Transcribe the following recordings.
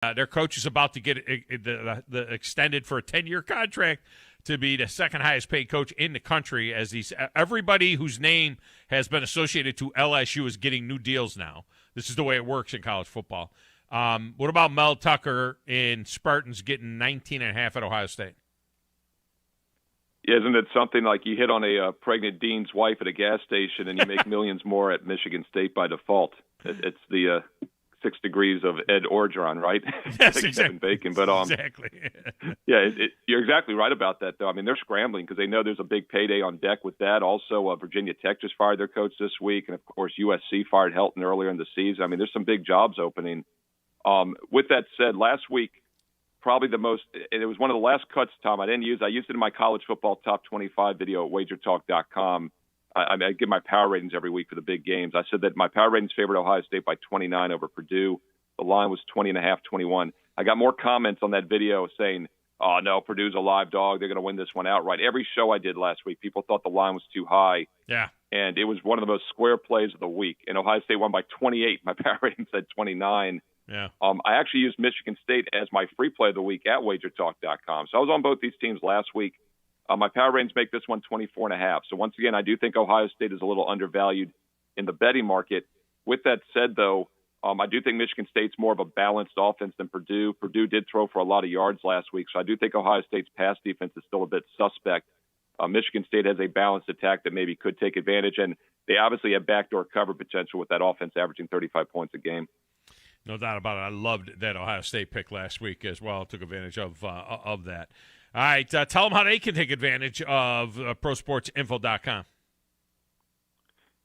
Their coach is about to get the extended for a 10-year contract to be the second highest paid coach in the country. As everybody whose name has been associated to LSU is getting new deals now. This is the way it works in college football. What about Mel Tucker in Spartans getting 19.5 at Ohio State? Isn't it something like you hit on a pregnant dean's wife at a gas station and you make millions more at Michigan State by default? It's the 6 degrees of Ed Orgeron, right? Yes, exactly. Bacon. But, exactly. Yeah, you're exactly right about that, though. I mean, they're scrambling because they know there's a big payday on deck with that. Also, Virginia Tech just fired their coach this week, and, of course, USC fired Helton earlier in the season. I mean, there's some big jobs opening. With that said, last week, probably the most – and it was one of the last cuts, Tom, I used it in my college football top 25 video at WagerTalk.com. I give my power ratings every week for the big games. I said that my power ratings favored Ohio State by 29 over Purdue. The line was 20.5, 21. I got more comments on that video saying, oh, no, Purdue's a live dog. They're going to win this one outright. Every show I did last week, people thought the line was too high. Yeah. And it was one of the most square plays of the week. And Ohio State won by 28. My power rating said 29. Yeah. I actually used Michigan State as my free play of the week at WagerTalk.com. So I was on both these teams last week. My power ratings make this one 24.5. So once again, I do think Ohio State is a little undervalued in the betting market. With that said, though, I do think Michigan State's more of a balanced offense than Purdue. Purdue did throw for a lot of yards last week, so I do think Ohio State's pass defense is still a bit suspect. Michigan State has a balanced attack that maybe could take advantage, and they obviously have backdoor cover potential with that offense averaging 35 points a game. No doubt about it. I loved that Ohio State pick last week as well. Took advantage of that. All right, tell them how they can take advantage of ProSportsInfo.com.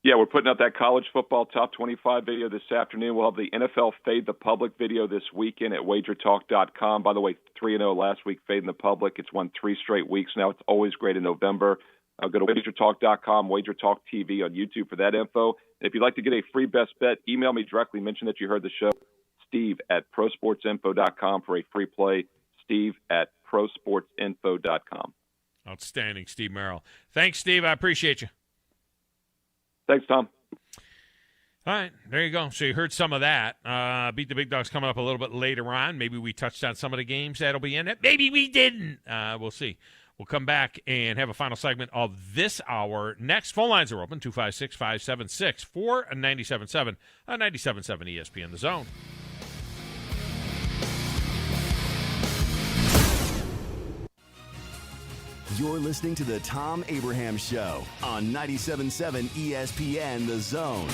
Yeah, we're putting up that college football top 25 video this afternoon. We'll have the NFL Fade the Public video this weekend at WagerTalk.com. By the way, 3-0 last week, Fading the Public. It's won 3 straight weeks now. It's always great in November. Go to WagerTalk.com, WagerTalk TV on YouTube for that info. And if you'd like to get a free best bet, email me directly. Mention that you heard the show. Steve at ProSportsInfo.com for a free play. Steve at ProSportsInfo.com. Outstanding, Steve Merril. Thanks, Steve. I appreciate you. Thanks, Tom. All right, there you go. So you heard some of that. Beat the Big Dogs coming up a little bit later on. Maybe we touched on some of the games that'll be in it. Maybe we didn't. We'll see. We'll come back and have a final segment of this hour. Next, phone lines are open, 256-576-4977 on 97.7 ESPN The Zone. You're listening to the Thom Abraham Show on 97.7 ESPN The Zone.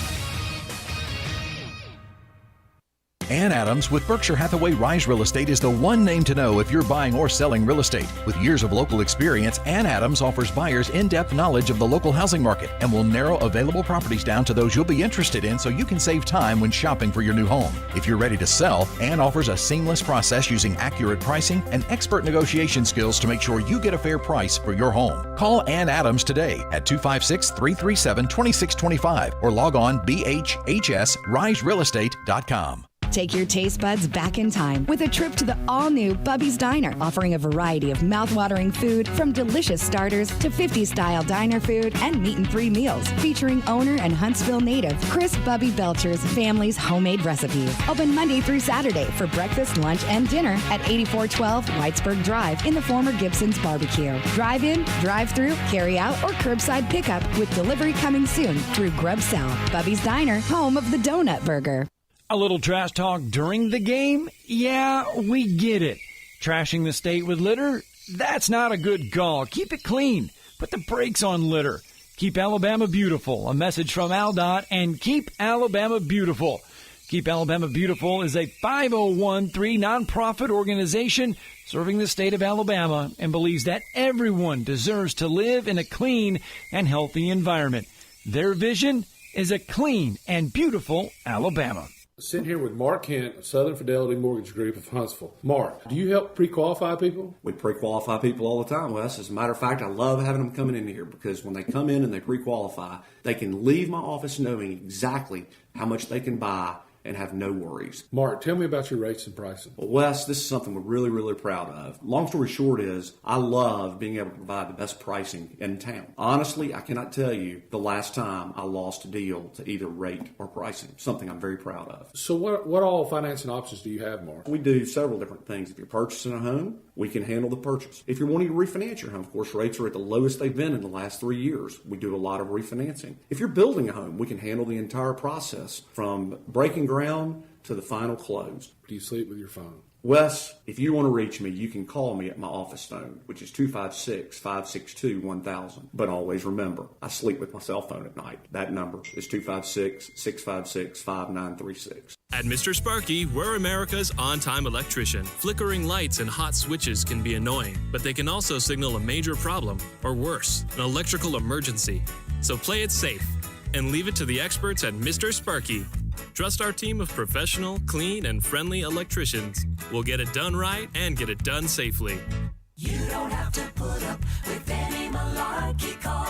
Ann Adams with Berkshire Hathaway Rise Real Estate is the one name to know if you're buying or selling real estate. With years of local experience, Ann Adams offers buyers in-depth knowledge of the local housing market and will narrow available properties down to those you'll be interested in so you can save time when shopping for your new home. If you're ready to sell, Ann offers a seamless process using accurate pricing and expert negotiation skills to make sure you get a fair price for your home. Call Ann Adams today at 256-337-2625 or log on bhhsriserealestate.com. Take your taste buds back in time with a trip to the all-new Bubby's Diner, offering a variety of mouth-watering food from delicious starters to 50s-style diner food and meat-and-free meals featuring owner and Huntsville native Chris Bubby Belcher's family's homemade recipes. Open Monday through Saturday for breakfast, lunch, and dinner at 8412 Whitesburg Drive in the former Gibson's Barbecue. Drive-in, drive-through, carry-out, or curbside pickup with delivery coming soon through Grub Cell. Bubby's Diner, home of the Donut Burger. A little trash talk during the game? Yeah, we get it. Trashing the state with litter? That's not a good call. Keep it clean. Put the brakes on litter. Keep Alabama beautiful. A message from AlDOT and Keep Alabama Beautiful. Keep Alabama Beautiful is a 501(c)(3) nonprofit organization serving the state of Alabama and believes that everyone deserves to live in a clean and healthy environment. Their vision is a clean and beautiful Alabama. Sitting here with Mark Kent of Southern Fidelity Mortgage Group of Huntsville. Mark, do you help pre-qualify people? We pre-qualify people all the time, Wes. As a matter of fact, I love having them coming in here because when they come in and they pre-qualify, they can leave my office knowing exactly how much they can buy and have no worries. Mark, tell me about your rates and pricing. Well, Wes, this is something we're really, really proud of. Long story short is I love being able to provide the best pricing in town. Honestly, I cannot tell you the last time I lost a deal to either rate or pricing, something I'm very proud of. So what all financing options do you have, Mark? We do several different things. If you're purchasing a home, we can handle the purchase. If you're wanting to refinance your home, of course, rates are at the lowest they've been in the last 3 years. We do a lot of refinancing. If you're building a home, we can handle the entire process from breaking ground to the final close. Do you sleep with your phone? Wes, if you want to reach me, you can call me at my office phone, which is 256-562-1000. But always remember, I sleep with my cell phone at night. That number is 256-656-5936. At Mr. Sparky, we're America's on-time electrician. Flickering lights and hot switches can be annoying, but they can also signal a major problem, or worse, an electrical emergency. So play it safe and leave it to the experts at Mr. Sparky. Trust our team of professional, clean, and friendly electricians. We'll get it done right and get it done safely. You don't have to put up with any malarkey. Call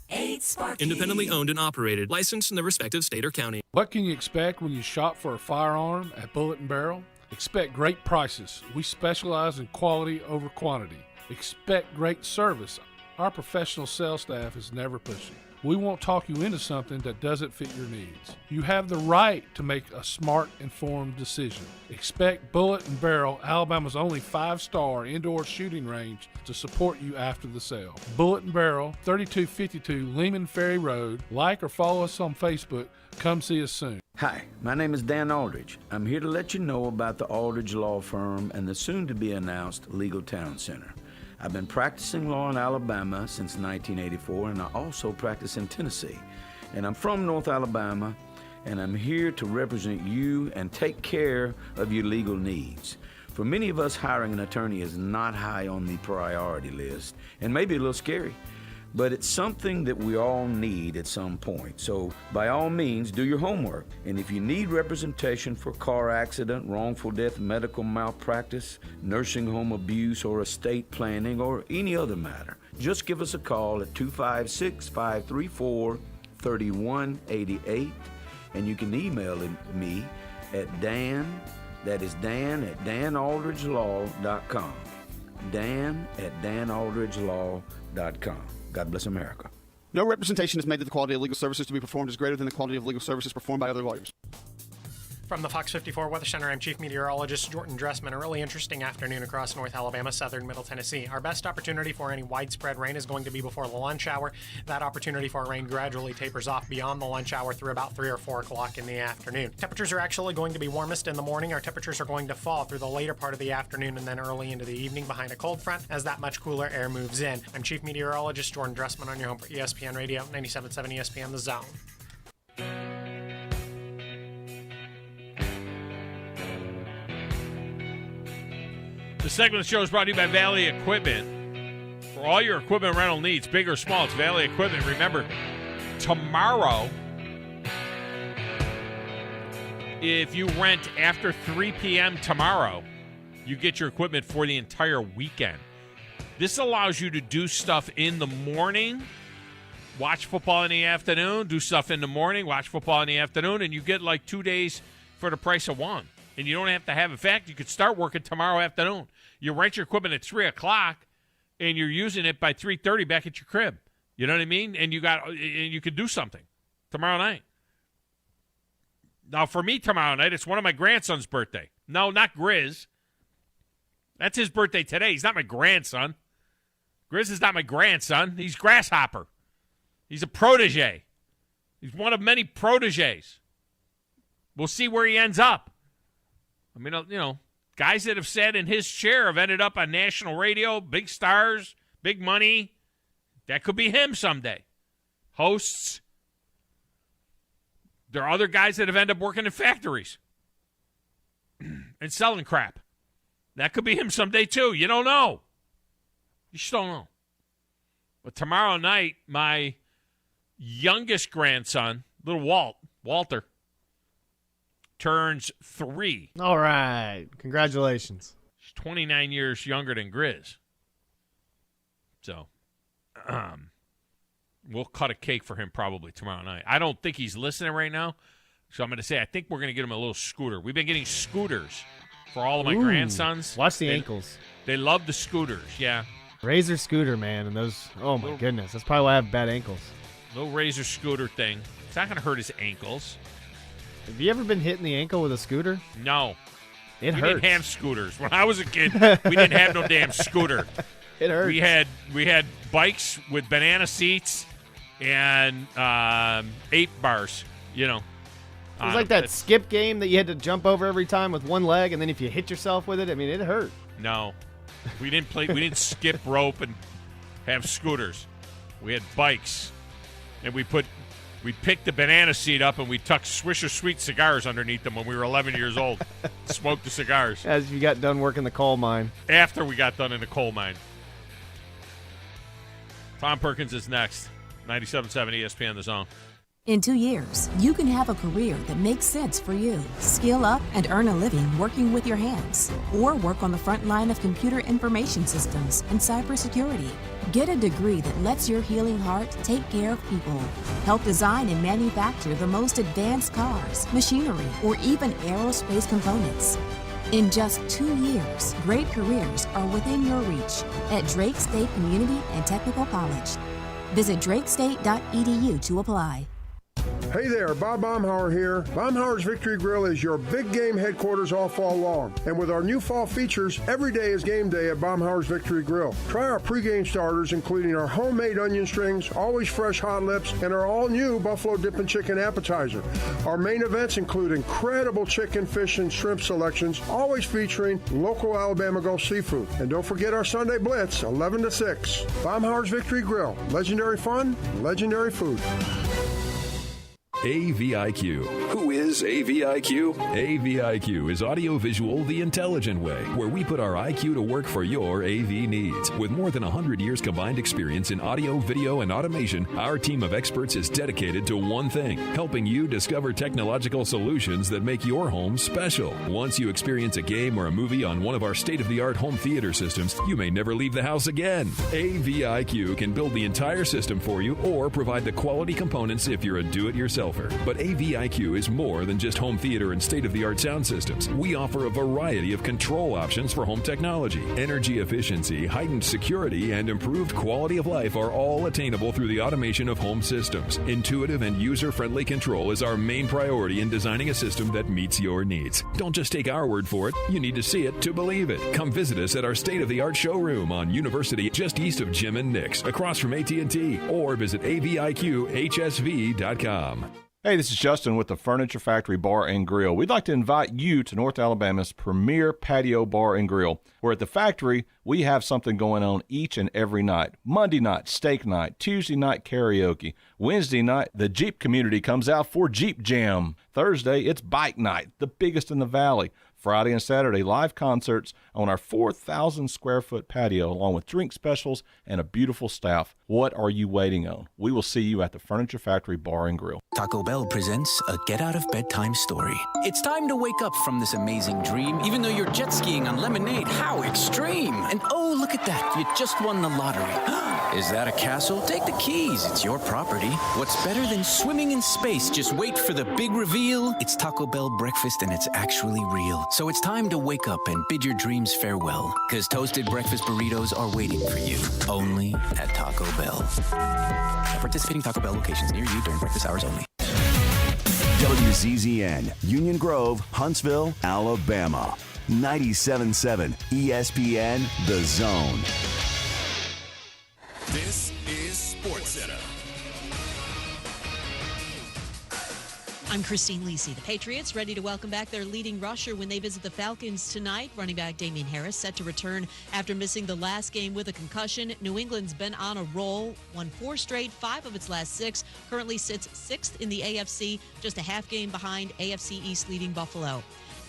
888-8-SPARKY. Independently owned and operated, licensed in the respective state or county. What can you expect when you shop for a firearm at Bullet & Barrel? Expect great prices. We specialize in quality over quantity. Expect great service. Our professional sales staff is never pushy. We won't talk you into something that doesn't fit your needs. You have the right to make a smart, informed decision. Expect Bullet & Barrel, Alabama's only 5-star indoor shooting range, to support you after the sale. Bullet & Barrel, 3252 Lehman Ferry Road. Like or follow us on Facebook. Come see us soon. Hi, my name is Dan Aldridge. I'm here to let you know about the Aldridge Law Firm and the soon-to-be-announced Legal Town Center. I've been practicing law in Alabama since 1984, and I also practice in Tennessee. And I'm from North Alabama, and I'm here to represent you and take care of your legal needs. For many of us, hiring an attorney is not high on the priority list, and maybe a little scary. But it's something that we all need at some point. So by all means, do your homework. And if you need representation for car accident, wrongful death, medical malpractice, nursing home abuse, or estate planning, or any other matter, just give us a call at 256-534-3188. And you can email me at Dan, that is Dan at danaldridgelaw.com. Dan at danaldridgelaw.com. God bless America. No representation is made that the quality of legal services to be performed is greater than the quality of legal services performed by other lawyers. From the Fox 54 Weather Center, I'm Chief Meteorologist Jordan Dressman. A really interesting afternoon across North Alabama, southern Middle Tennessee. Our best opportunity for any widespread rain is going to be before the lunch hour. That opportunity for rain gradually tapers off beyond the lunch hour through about 3 or 4 o'clock in the afternoon. Temperatures are actually going to be warmest in the morning. Our temperatures are going to fall through the later part of the afternoon and then early into the evening behind a cold front as that much cooler air moves in. I'm Chief Meteorologist Jordan Dressman on your home for ESPN Radio, 97.7 ESPN The Zone. The segment of the show is brought to you by Valley Equipment. For all your equipment rental needs, big or small, it's Valley Equipment. Remember, tomorrow, if you rent after 3 p.m. tomorrow, you get your equipment for the entire weekend. This allows you to do stuff in the morning, watch football in the afternoon, do stuff in the morning, watch football in the afternoon, and you get like 2 days for the price of one. And you don't have to have, in fact, you could start working tomorrow afternoon. You rent your equipment at 3 o'clock, and you're using it by 3:30 back at your crib. You know what I mean? And you could do something tomorrow night. Now, for me tomorrow night, it's one of my grandson's birthday. No, not Grizz. That's his birthday today. He's not my grandson. Grizz is not my grandson. He's Grasshopper. He's a protege. He's one of many proteges. We'll see where he ends up. I mean, you know, guys that have sat in his chair have ended up on national radio, big stars, big money. That could be him someday. Hosts. There are other guys that have ended up working in factories and selling crap. That could be him someday, too. You don't know. You just don't know. But tomorrow night, my youngest grandson, little Walter, turns 3. All right. Congratulations. He's 29 years younger than Grizz. So, we'll cut a cake for him probably tomorrow night. I don't think he's listening right now, so I'm going to say I think we're going to get him a little scooter. We've been getting scooters for all of my grandsons. Watch the ankles. They love the scooters, yeah. Razor scooter, man, and those, oh my goodness. That's probably why I have bad ankles. Little razor scooter thing. It's not going to hurt his ankles. Have you ever been hit in the ankle with a scooter? No. It hurts. We didn't have scooters. When I was a kid, we didn't have no damn scooter. It hurts. We had bikes with banana seats and 8 bars, you know. It was like that skip game that you had to jump over every time with one leg, and then if you hit yourself with it, I mean, it hurt. No. We didn't skip rope and have scooters. We had bikes. And we picked the banana seat up and we tucked Swisher Sweet cigars underneath them when we were 11 years old. Smoked the cigars. As you got done working the coal mine. After we got done in the coal mine. Tom Perkins is next. 97.7 ESPN The Zone. In 2 years, you can have a career that makes sense for you. Skill up and earn a living working with your hands. Or work on the front line of computer information systems and cybersecurity. Get a degree that lets your healing heart take care of people. Help design and manufacture the most advanced cars, machinery, or even aerospace components. In just 2 years, great careers are within your reach at Drake State Community and Technical College. Visit drakestate.edu to apply. Hey there, Bob Baumhauer here. Baumhauer's Victory Grill is your big game headquarters all fall long. And with our new fall features, every day is game day at Baumhauer's Victory Grill. Try our pregame starters, including our homemade onion strings, always fresh hot lips, and our all-new Buffalo Dippin' Chicken appetizer. Our main events include incredible chicken, fish, and shrimp selections, always featuring local Alabama Gulf seafood. And don't forget our Sunday Blitz, 11 to 6. Baumhauer's Victory Grill. Legendary fun, legendary food. AVIQ. Who is AVIQ? AVIQ is audiovisual the intelligent way, where we put our IQ to work for your AV needs. With more than 100 years combined experience in audio, video, and automation, our team of experts is dedicated to one thing, helping you discover technological solutions that make your home special. Once you experience a game or a movie on one of our state-of-the-art home theater systems, you may never leave the house again. AVIQ can build the entire system for you or provide the quality components if you're a do-it-yourself. But AVIQ is more than just home theater and state-of-the-art sound systems. We offer a variety of control options for home technology. Energy efficiency, heightened security, and improved quality of life are all attainable through the automation of home systems. Intuitive and user-friendly control is our main priority in designing a system that meets your needs. Don't just take our word for it. You need to see it to believe it. Come visit us at our state-of-the-art showroom on University, just east of Jim and Nick's, across from AT&T, or visit aviqhsv.com. Hey, this is Justin with the Furniture Factory Bar and Grill. We'd like to invite you to North Alabama's premier patio bar and grill, where at the factory, we have something going on each and every night. Monday night, steak night. Tuesday night, karaoke. Wednesday night, the Jeep community comes out for Jeep Jam. Thursday, it's bike night, the biggest in the valley. Friday and Saturday, live concerts on our 4,000-square-foot patio, along with drink specials and a beautiful staff. What are you waiting on? We will see you at the Furniture Factory Bar and Grill. Taco Bell presents a get-out-of-bedtime story. It's time to wake up from this amazing dream, even though you're jet skiing on lemonade. How extreme! And oh, look at that, you just won the lottery. Is that a castle? Take the keys, it's your property. What's better than swimming in space? Just wait for the big reveal. It's Taco Bell breakfast and it's actually real. So it's time to wake up and bid your dreams farewell, because toasted breakfast burritos are waiting for you, only at Taco Bell. At participating Taco Bell locations near you during breakfast hours only. WZZN, Union Grove, Huntsville, Alabama. 97.7 ESPN The Zone. This is SportsCenter. I'm Christine Lisi. The Patriots ready to welcome back their leading rusher when they visit the Falcons tonight. Running back Damian Harris set to return after missing the last game with a concussion. New England's been on a roll, won 4 straight, 5 of its last 6. Currently sits 6th in the AFC, just a half game behind AFC East leading Buffalo.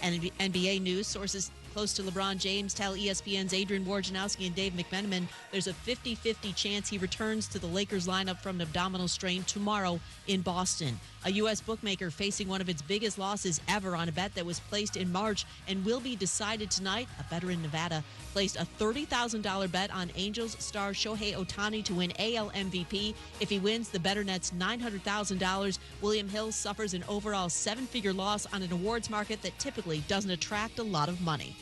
And NBA news, sources Close to LeBron James, tell ESPN's Adrian Wojnarowski and Dave McMenamin there's a 50-50 chance he returns to the Lakers lineup from an abdominal strain tomorrow in Boston. A U.S. bookmaker facing one of its biggest losses ever on a bet that was placed in March and will be decided tonight. A bettor in Nevada placed a $30,000 bet on Angels star Shohei Ohtani to win AL MVP. If he wins, the bettor nets $900,000. William Hill suffers an overall seven-figure loss on an awards market that typically doesn't attract a lot of money.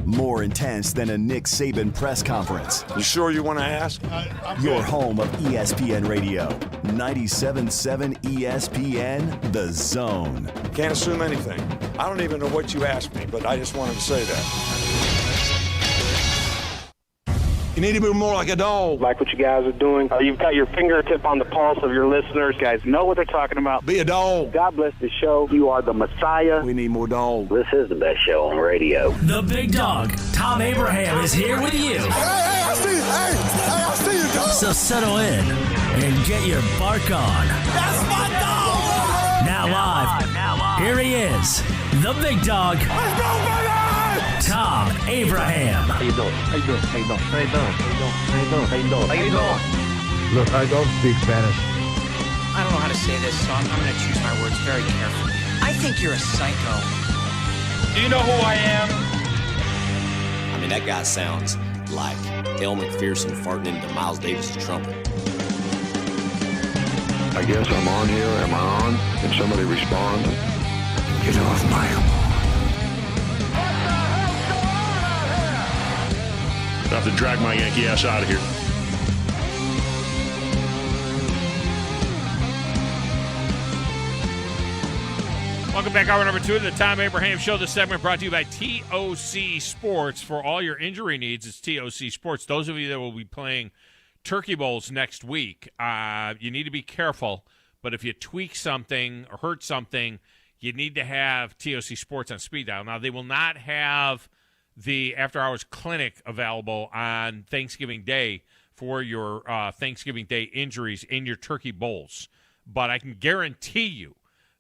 More intense than a Nick Saban press conference. You sure you want to ask? Your home of ESPN Radio. 97.7 ESPN, The Zone. Can't assume anything. I don't even know what you asked me, but I just wanted to say that. You need to be more like a dog. Like what you guys are doing. You've got your fingertip on the pulse of your listeners. You guys know what they're talking about. Be a dog. God bless the show. You are the Messiah. We need more dogs. This is the best show on radio. The Big Dawg, Thom Abraham, is here with you. Hey, I see you. I see you, dog. So settle in and get your bark on. That's my dog. Now live, here he is, the Big Dawg. Let's go, baby! Thom Abraham. How you doing? How you doing? How you doing? How you doing? How you doing? How you doing? How you doing? Look, I don't speak Spanish. I don't know how to say this, so I'm going to choose my words very carefully. I think you're a psycho. Do you know who I am? I mean, that guy sounds like El McPherson farting into Miles Davis' trumpet. I guess I'm on here. Am I on? Can somebody respond? Get off my lawn. I have to drag my Yankee ass out of here. Welcome back, hour number 2 of the Thom Abraham Show. This segment brought to you by TOCSports. For all your injury needs, it's TOCSports. Those of you that will be playing Turkey Bowls next week, you need to be careful. But if you tweak something or hurt something, you need to have TOCSports on speed dial. Now, they will not have the after-hours clinic available on Thanksgiving Day for your Thanksgiving Day injuries in your turkey bowls. But I can guarantee you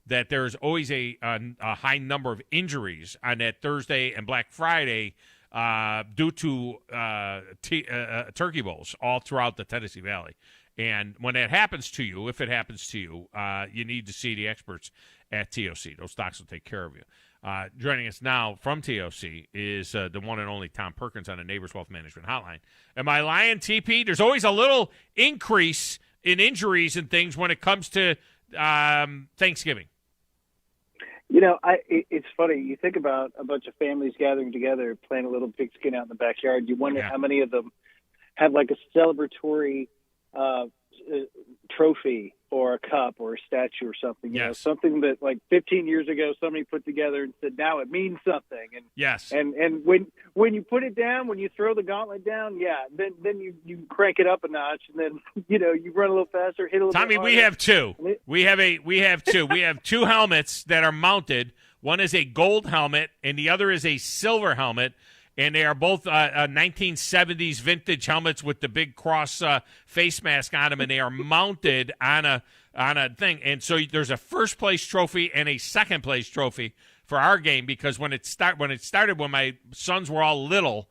that there's always a high number of injuries on that Thursday and Black Friday due to turkey bowls all throughout the Tennessee Valley. And when that happens to you, if it happens to you, you need to see the experts at TOC. Those docs will take care of you. Joining us now from TOC is the one and only Tom Perkins on the Neighbors Wealth Management Hotline. Am I lying, TP? There's always a little increase in injuries and things when it comes to Thanksgiving. You know, it's funny. You think about a bunch of families gathering together, playing a little pigskin out in the backyard. You wonder how many of them have like a celebratory trophy or a cup or a statue or something. You know, something that like 15 years ago somebody put together and said, now it means something. And and when you put it down, when you throw the gauntlet down, then you crank it up a notch, and then you run a little faster, hit a little. Tommy, bit we have two. We have two. We have two helmets that are mounted. One is a gold helmet, and the other is a silver helmet. And they are both 1970s vintage helmets with the big cross face mask on them, and they are mounted on a thing. And so there's a first place trophy and a second place trophy for our game, because when it started when my sons were all little,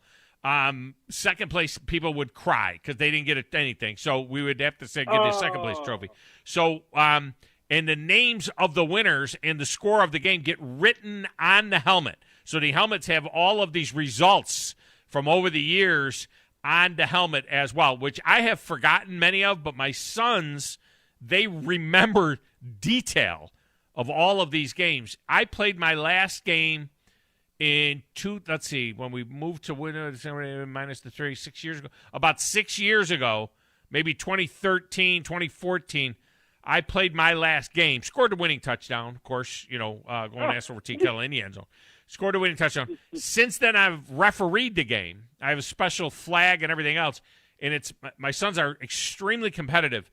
second place people would cry because they didn't get anything. So we would have to say get the second place trophy. So and the names of the winners and the score of the game get written on the helmet. So the helmets have all of these results from over the years on the helmet as well, which I have forgotten many of, but my sons, they remember detail of all of these games. I played my last game when we moved to winter minus the 3, 6 years ago, about 6 years ago, maybe 2013, 2014, I played my last game, scored the winning touchdown, of course, going ass over T. Kettle in the end zone. Scored a winning touchdown. Since then, I've refereed the game. I have a special flag and everything else. And my sons are extremely competitive.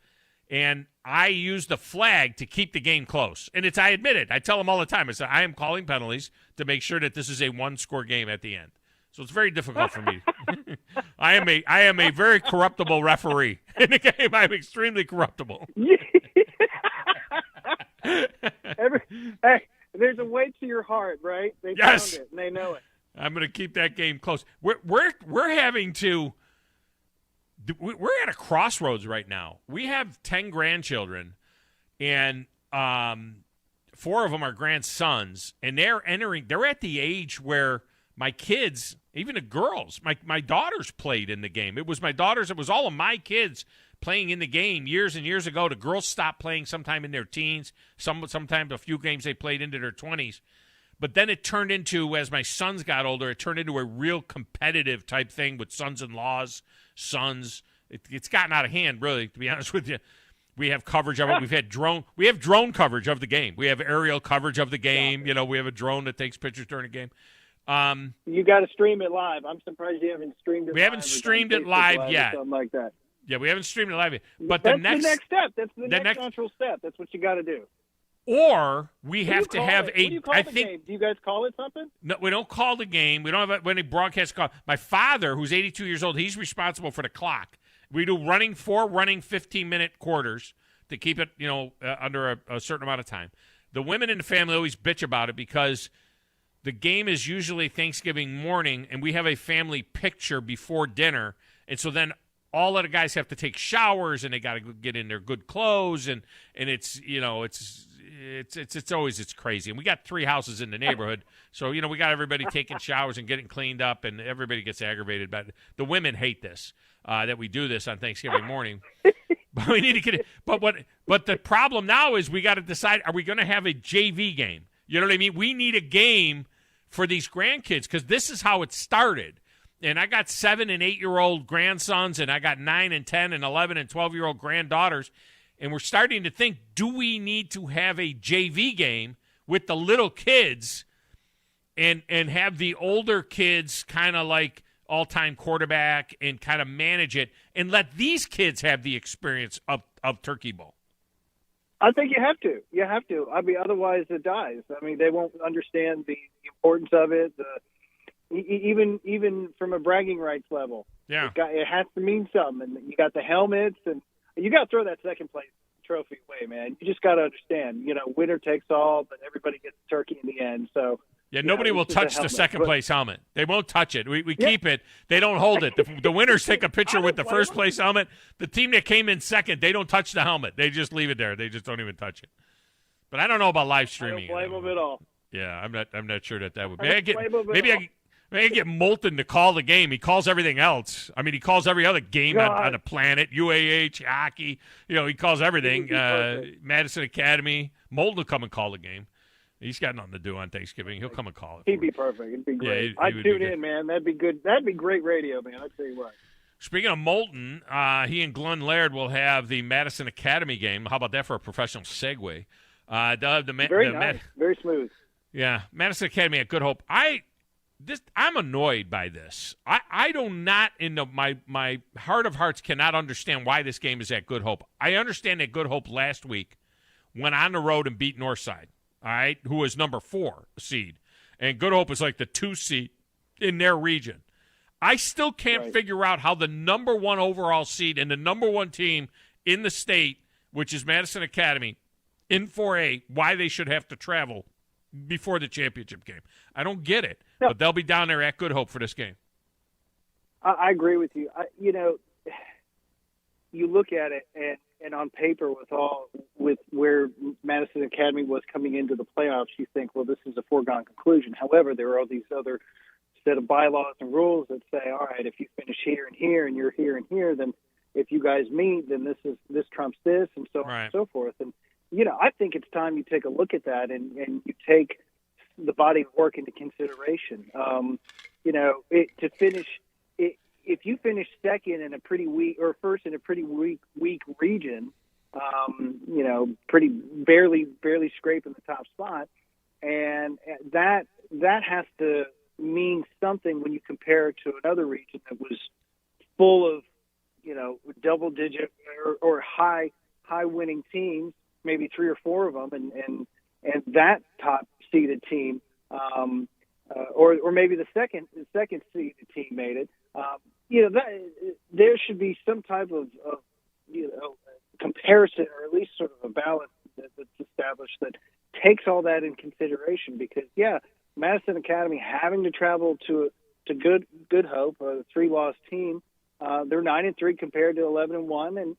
And I use the flag to keep the game close. And I admit it. I tell them all the time. I say, I am calling penalties to make sure that this is a one-score game at the end. So it's very difficult for me. I am a very corruptible referee. In the game, I'm extremely corruptible. the weights of your heart, right? They Yes. found it, and they know it. I'm going to keep that game close. We're having to. We're at a crossroads right now. We have 10 grandchildren, and 4 of them are grandsons, and they're at the age where my kids, even the girls, my daughters played in the game. It was my daughters. It was all of my kids playing in the game years and years ago. The girls stopped playing sometime in their teens. Sometimes a few games they played into their 20s. But then it turned into, as my sons got older, it turned into a real competitive type thing with sons-in-laws, sons. It's gotten out of hand, really, to be honest with you. We have coverage of it. We have drone coverage of the game. We have aerial coverage of the game. You know, we have a drone that takes pictures during the game. You got to stream it live. I'm surprised you haven't streamed it. We haven't streamed it live yet. Something like that. Yeah, we haven't streamed it live yet. But that's the next step. That's the next natural step. That's what you got to do. Or we have to have What do you call the game? Do you guys call it something? No, we don't call the game. We don't have any broadcast call. My father, who's 82 years old, he's responsible for the clock. We do four running 15-minute quarters to keep it, under a certain amount of time. The women in the family always bitch about it because the game is usually Thanksgiving morning, and we have a family picture before dinner, and so then all of the guys have to take showers, and they got to get in their good clothes, and it's it's crazy. And we got 3 houses in the neighborhood, so we got everybody taking showers and getting cleaned up, and everybody gets aggravated. But the women hate this that we do this on Thanksgiving morning. But we need to get it. But the problem now is we got to decide: are we going to have a JV game? You know what I mean? We need a game for these grandkids because this is how it started. And I got 7 and 8-year-old grandsons, and I got 9 and 10 and 11 and 12-year-old granddaughters. And we're starting to think, do we need to have a JV game with the little kids and have the older kids kind of like all-time quarterback and kind of manage it and let these kids have the experience of Turkey Bowl? I think you have to. You have to. I mean, otherwise it dies. I mean, they won't understand the importance of it, even from a bragging rights level. Yeah. It has to mean something. And you got the helmets, and you got to throw that second place trophy away, man. You just got to understand, winner takes all, but everybody gets the turkey in the end. So yeah, nobody will touch the second place helmet. They won't touch it. We keep it. They don't hold it. The winners take a picture with the first place helmet. The team that came in second, they don't touch the helmet. They just leave it there. They just don't even touch it. But I don't know about live streaming. I don't blame them at all. Yeah, I'm not sure that would. Maybe I get Moulton to call the game. He calls everything else. I mean, he calls every other game on the planet. UAH, hockey. He calls everything. Madison Academy. Moulton will come and call the game. He's got nothing to do on Thanksgiving. He'll come and call it. He'd be perfect. It'd be great. I'd tune in, man. That'd be good. That'd be great radio, man. I'll tell you what. Speaking of Moulton, he and Glenn Laird will have the Madison Academy game. How about that for a professional segue? Very nice. Very smooth. Yeah, Madison Academy at Good Hope. I'm annoyed by this. I do not, my heart of hearts, cannot understand why this game is at Good Hope. I understand that Good Hope last week went on the road and beat Northside, all right, who was number 4 seed. And Good Hope is like the 2 seed in their region. I still can't figure out how the number 1 overall seed and the number 1 team in the state, which is Madison Academy, in 4A, why they should have to travel before the championship game. I don't get it, but they'll be down there at Good Hope for this game. I agree with you. You look at it, and on paper, with where Madison Academy was coming into the playoffs, you think, well, this is a foregone conclusion. However, there are all these other set of bylaws and rules that say, all right, if you finish here and here, and you're here and here, then if you guys meet, then this trumps this, and so on and so forth. And I think it's time you take a look at that and you take the body of work into consideration. To finish, if you finish second in a pretty weak or first in a pretty weak region, pretty barely scraping the top spot, and that has to mean something when you compare it to another region that was full of double digit or high winning teams, maybe 3 or 4 of them, and that top seeded team, or maybe the second seeded team made it. There should be some type of comparison, or at least sort of a balance that's established that takes all that in consideration because, Madison Academy having to travel to Good Hope, a 3-loss team, they're 9-3 compared to 11-1, and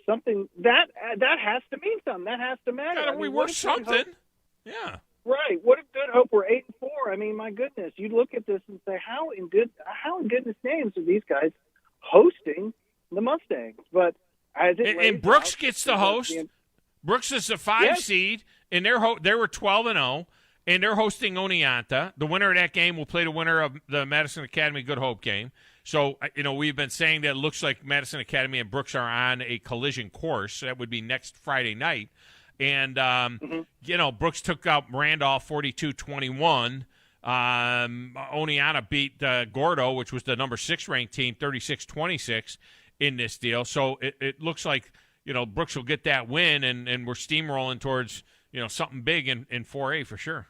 something that has to mean something. That has to matter. We were something. Yeah. Right. What if Good Hope were 8-4? I mean, my goodness, you look at this and say, how in goodness names are these guys hosting the Mustangs? But and Brooks gets to host. Brooks is a 5 seed, and they were 12-0. And they're hosting Oneonta. The winner of that game will play the winner of the Madison Academy Good Hope game. So, we've been saying that it looks like Madison Academy and Brooks are on a collision course. that would be next Friday night. And, Brooks took out Randolph 42-21. Oneonta beat Gordo, which was the number 6 ranked team, 36-26 in this deal. So it looks like, Brooks will get that win, and we're steamrolling towards, something big in 4A for sure.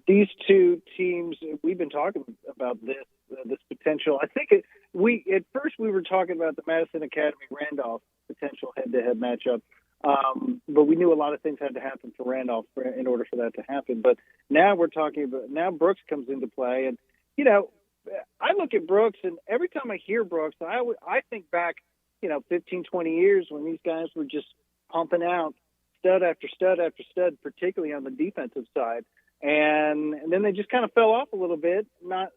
These two teams, we've been talking about this potential. I think at first we were talking about the Madison Academy Randolph potential head-to-head matchup, but we knew a lot of things had to happen for Randolph in order for that to happen. But now we're talking about Brooks comes into play, and I look at Brooks, and every time I hear Brooks, I think back 15, 20 years when these guys were just pumping out stud after stud after stud, particularly on the defensive side. And then they just kind of fell off a little bit, not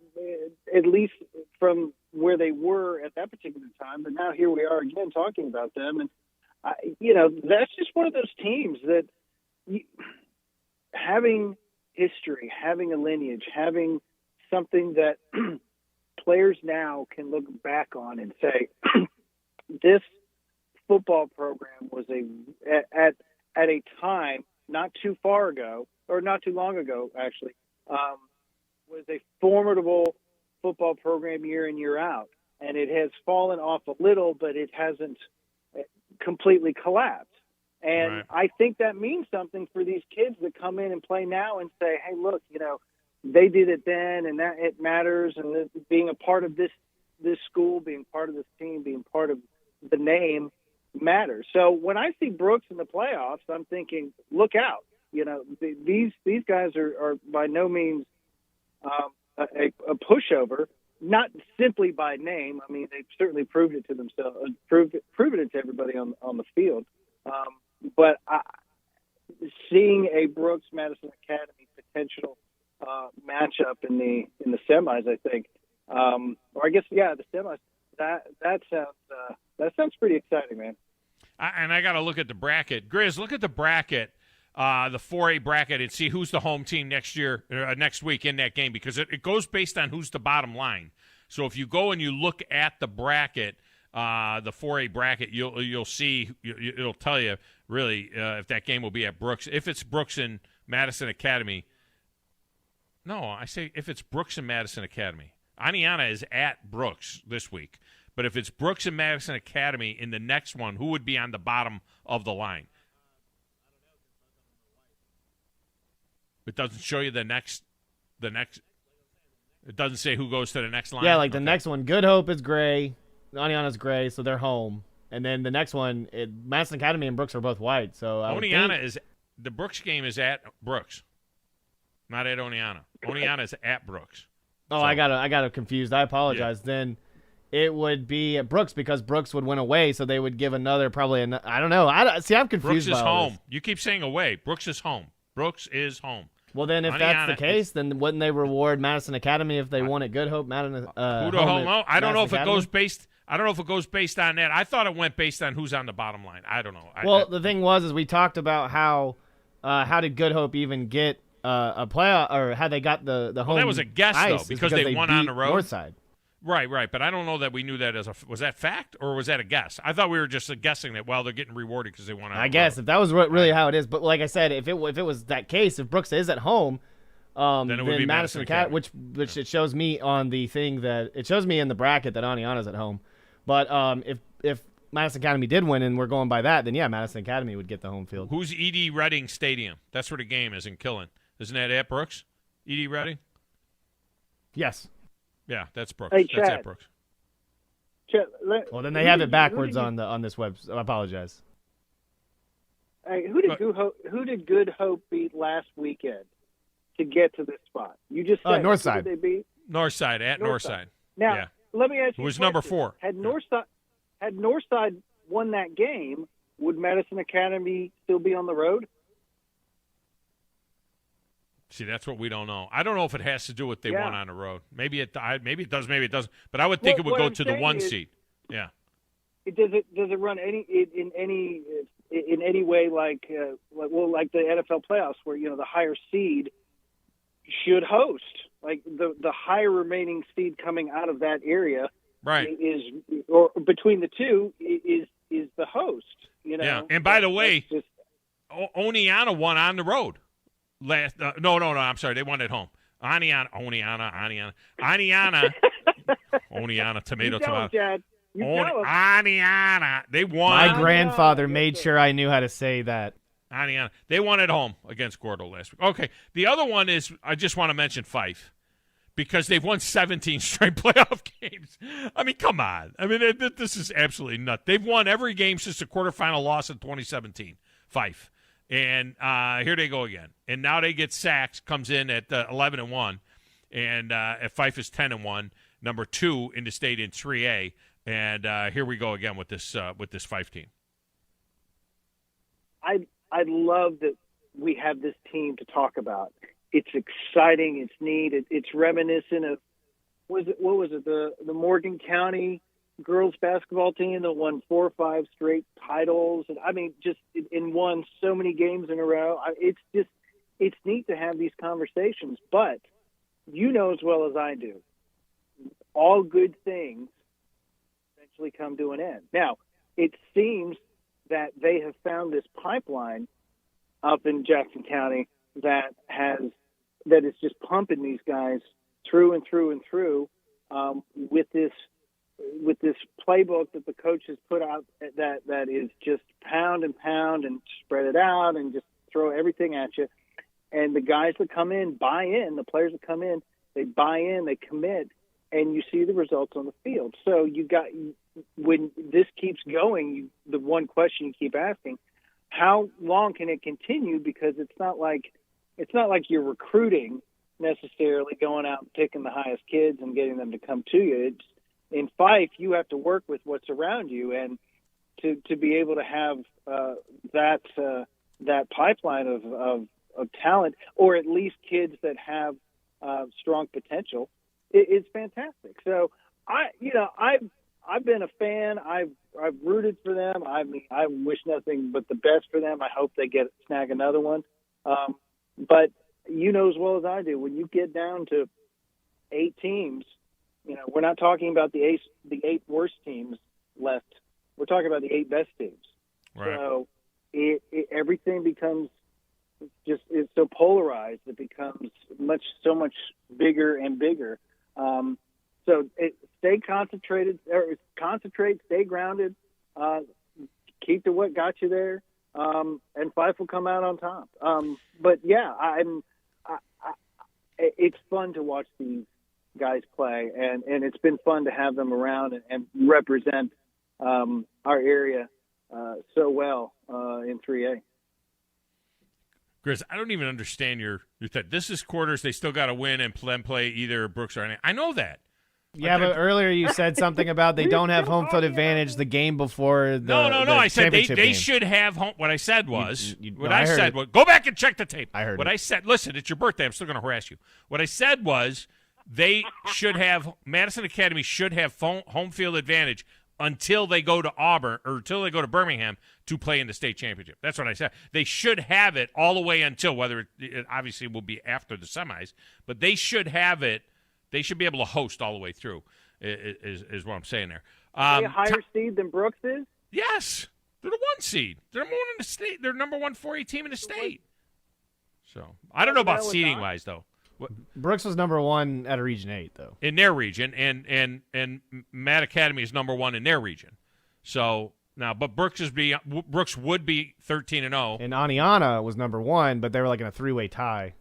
at least from where they were at that particular time. But now here we are again talking about them. And, that's just one of those teams that having history, having a lineage, having something that players now can look back on and say, this football program was at a time not too far ago, or not too long ago, actually, was a formidable football program year in, year out. And it has fallen off a little, but it hasn't completely collapsed. And right. I think that means something for these kids that come in and play now and say, hey, look, they did it then, and that it matters. And being a part of this school, being part of this team, being part of the name matters. So when I see Brooks in the playoffs, I'm thinking, look out. These guys are by no means a pushover, not simply by name. I mean, they've certainly proved it to themselves, proven it to everybody on the field. But seeing a Brooks Madison Academy potential matchup in the semis, I think, or I guess the semis. That sounds pretty exciting, man. And I got to look at the bracket. Grizz, look at the bracket. The 4A bracket, and see who's the home team next week in that game, because it goes based on who's the bottom line. So if you go and you look at the bracket, the 4A bracket, you'll see, it'll tell you really if that game will be at Brooks. If it's Brooks and Madison Academy, no, I say if it's Brooks and Madison Academy. Oneonta is at Brooks this week, but if it's Brooks and Madison Academy in the next one, who would be on the bottom of the line? It doesn't show you the next. It doesn't say who goes to the next line. Yeah, like the next one, Good Hope is gray, Oneonta's gray, so they're home. And then the next one, Madison Academy and Brooks are both white. So Oneonta is the Brooks game is at Brooks, not at Oneonta. Oneonta is at Brooks. Oh, so, I got confused. I apologize. Yeah. Then it would be at Brooks because Brooks would win away, so they would give another I don't know. I'm confused. Brooks is by all home. this. You keep saying away. Brooks is home. Brooks is home. Well, then, if that's the case, then wouldn't they reward Madison Academy if they won at Good Hope? Who the hell knows? I don't know if it goes based. I don't know if it goes based on that. I thought it went based on who's on the bottom line. I don't know. The thing was, we talked about how did Good Hope even get a playoff, or how they got the home. Well, that was a guess though, because they won on the road. Northside. Right. But I don't know that we knew that was that fact or was that a guess? I thought we were just guessing that. Well, they're getting rewarded because they won on the road. I guess if that was really how it is, but like I said, if it was that case, if Brooks is at home. Then it would be Madison Academy, which it shows me on the thing that it shows me in the bracket that Oneonta's at home. But if Madison Academy did win and we're going by that, then yeah, Madison Academy would get the home field. Who's E.D. Redding Stadium? That's where the game is in Killen. Isn't that at Brooks? E.D. Redding? Yes. Yeah, that's Brooks. Hey, that's Chad. at Brooks. Chad, well, then they have it backwards on this web. So I apologize. Hey, who did Good Hope beat last weekend to get to this spot? You just said Northside. Who did they beat? Northside at Northside. Now, yeah. Let me ask you. It was a number question. 4. Had Northside won that game, would Madison Academy still be on the road? See, that's what we don't know. I don't know if it has to do with they won on the road. Maybe it does, maybe it doesn't. But I would think it would go to the 1 seed. Yeah. Does it run in any way like the NFL playoffs where the higher seed should host, like the higher remaining seed coming out of that area, right? Or between the two is the host. Yeah. And by the way, Oneonta won on the road. No, I'm sorry. They won at home. Oneonta, tomato. Chad. Oneonta. They won. My grandfather made sure I knew how to say that. Oneonta. They won at home against Gordo last week. Okay. The other one is, I just want to mention Fife, because they've won 17 straight playoff games. I mean, come on. I mean, this is absolutely nuts. They've won every game since the quarterfinal loss in 2017. Fife. And here they go again. And now they get Sachs, comes in at 11-1, and at Fife is 10-1, number 2 in the state in 3A. And here we go again with this Fife team. I love that we have this team to talk about. It's exciting. It's neat. It's reminiscent of what was it? The Morgan County girls basketball team that won 4 or 5 straight titles, and I mean, just and won so many games in a row. It's neat to have these conversations. But you know as well as I do, all good things eventually come to an end. Now, it seems that they have found this pipeline up in Jackson County that is just pumping these guys through and through and through with this playbook that the coach has put out that is just pound and pound and spread it out and just throw everything at you. And the guys that come in buy in. The players that come in, they buy in, they commit, and you see the results on the field. So when this keeps going, the one question you keep asking, how long can it continue? Because it's not like you're recruiting necessarily, going out and picking the highest kids and getting them to come to you. It's in Fife, you have to work with what's around you, and to be able to have that pipeline of talent, or at least kids that have strong potential, it's fantastic. So I've been a fan. I've rooted for them. I mean, I wish nothing but the best for them. I hope they snag another one. But you know as well as I do, when you get down to 8 teams, we're not talking about the 8 worst teams left. We're talking about the 8 best teams. Right. So everything becomes it's so polarized. It becomes so much bigger and bigger. So stay concentrated, stay grounded, keep to what got you there, and Fife will come out on top. But yeah, it's fun to watch these guys play, and it's been fun to have them around and represent our area so well in 3A. Chris, I don't even understand your thought. This is quarters. They still got to win and play either Brooks or anything. I know that. Yeah, but earlier you said something about they don't have home field advantage the game before the No. I said they should have home. What I said was, go back and check the tape. I heard what I said. Listen, it's your birthday. I'm still going to harass you. What I said was they should have, Madison Academy should have home field advantage until they go to Auburn or until they go to Birmingham to play in the state championship. That's what I said. They should have it all the way until, whether it obviously will be after the semis, but they should have it. They should be able to host all the way through, is what I'm saying there. Are they a higher seed than Brooks is? Yes. They're the 1 seed. They're number 1 in the state. They're number 1 4A team in the state. So I don't know about seeding-wise, though. Brooks was number 1 at a Region 8, though. In their region, and Matt Academy is number 1 in their region. So now, but Brooks would be 13-0. And Oneonta was number 1, but they were like in a 3-way tie.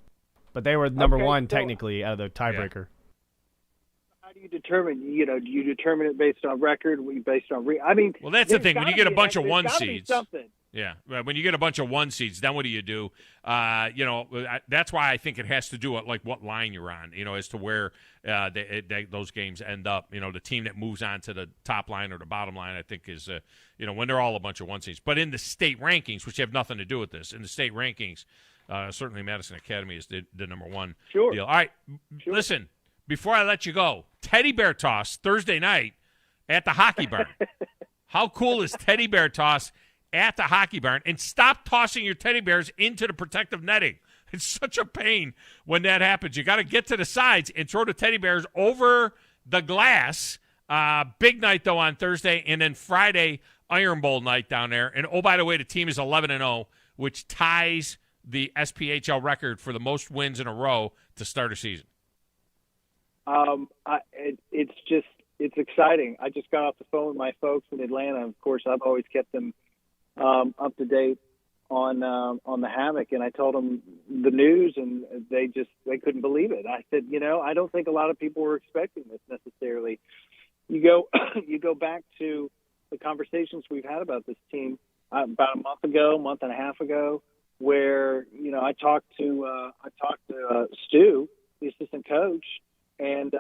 But they were number 1 technically out of the tiebreaker. Yeah. How do you determine? Do you determine it based on record? Based on well, that's the thing. When you get a bunch of 1 seeds, Yeah. When you get a bunch of 1 seeds, then what do you do? That's why I think it has to do with like what line you're on, as to where those games end up. The team that moves on to the top line or the bottom line, I think is, when they're all a bunch of 1 seeds. But in the state rankings, which have nothing to do with this, in the state rankings, certainly Madison Academy is the number one deal. All right, listen, before I let you go, teddy bear toss Thursday night at the Hockey Barn. How cool is teddy bear toss at the Hockey Barn? And stop tossing your teddy bears into the protective netting. It's such a pain when that happens. You got to get to the sides and throw the teddy bears over the glass. Big night, though, on Thursday. And then Friday, Iron Bowl night down there. And, oh, by the way, the team is 11-0, which ties the SPHL record for the most wins in a row to start a season. It's exciting. I just got off the phone with my folks in Atlanta. Of course, I've always kept them up to date on the Havoc, and I told them the news, and they couldn't believe it. I said, I don't think a lot of people were expecting this necessarily. You go back to the conversations we've had about this team about a month and a half ago, where I talked to Stu, the assistant coach, and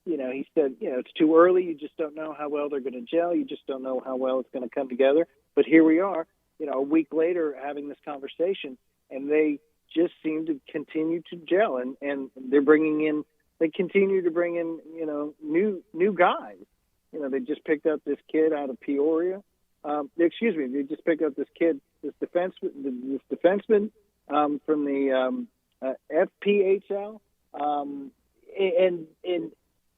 he said, it's too early. You just don't know how well they're going to gel. You just don't know how well it's going to come together. But here we are, a week later having this conversation, and they just seem to continue to gel. And they continue to bring in, new guys. They just picked up this kid out of Peoria. They just picked up this kid, this defenseman from the FPHL. And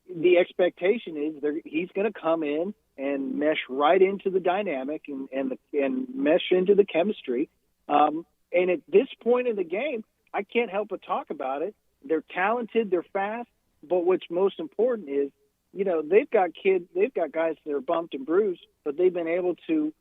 the expectation is he's going to come in and mesh right into the dynamic and mesh into the chemistry. And at this point in the game, I can't help but talk about it. They're talented, they're fast, but what's most important is, they've got guys that are bumped and bruised, but they've been able to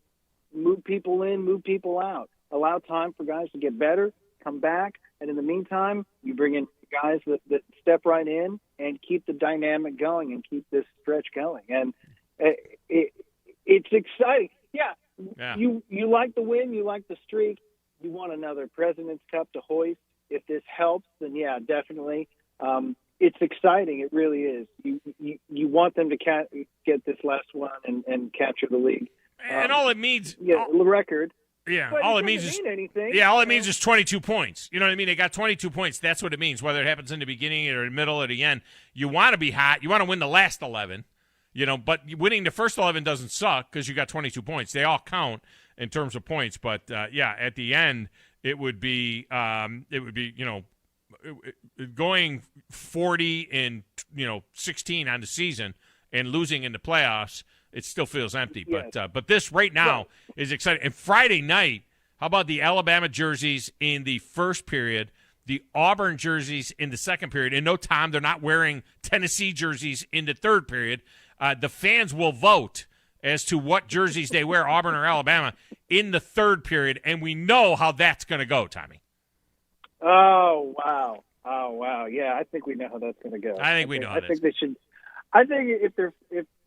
move people in, move people out, allow time for guys to get better, come back, and in the meantime, you bring in guys that step right in and keep the dynamic going and keep this stretch going. And it's exciting. Yeah. You like the win, you like the streak, you want another President's Cup to hoist. If this helps, then yeah, definitely. It's exciting. It really is. You want them to get this last one and capture the league. And all it means, the record. Yeah, but all it means is anything. Yeah, all it means is 22 points. You know what I mean? They got 22 points. That's what it means. Whether it happens in the beginning or the middle or the end, you want to be hot. You want to win the last 11. But winning the first 11 doesn't suck because you got 22 points. They all count in terms of points. But at the end, it would be going 40 and 16 on the season and losing in the playoffs. It still feels empty, yes. But this right now is exciting. And Friday night, how about the Alabama jerseys in the first period, the Auburn jerseys in the second period? And no, Tom, they're not wearing Tennessee jerseys in the third period. The fans will vote as to what jerseys they wear, Auburn or Alabama, in the third period, and we know how that's going to go, Tommy. Oh, wow. Yeah, I think we know how that's going to go. I think we know how I think they should. I think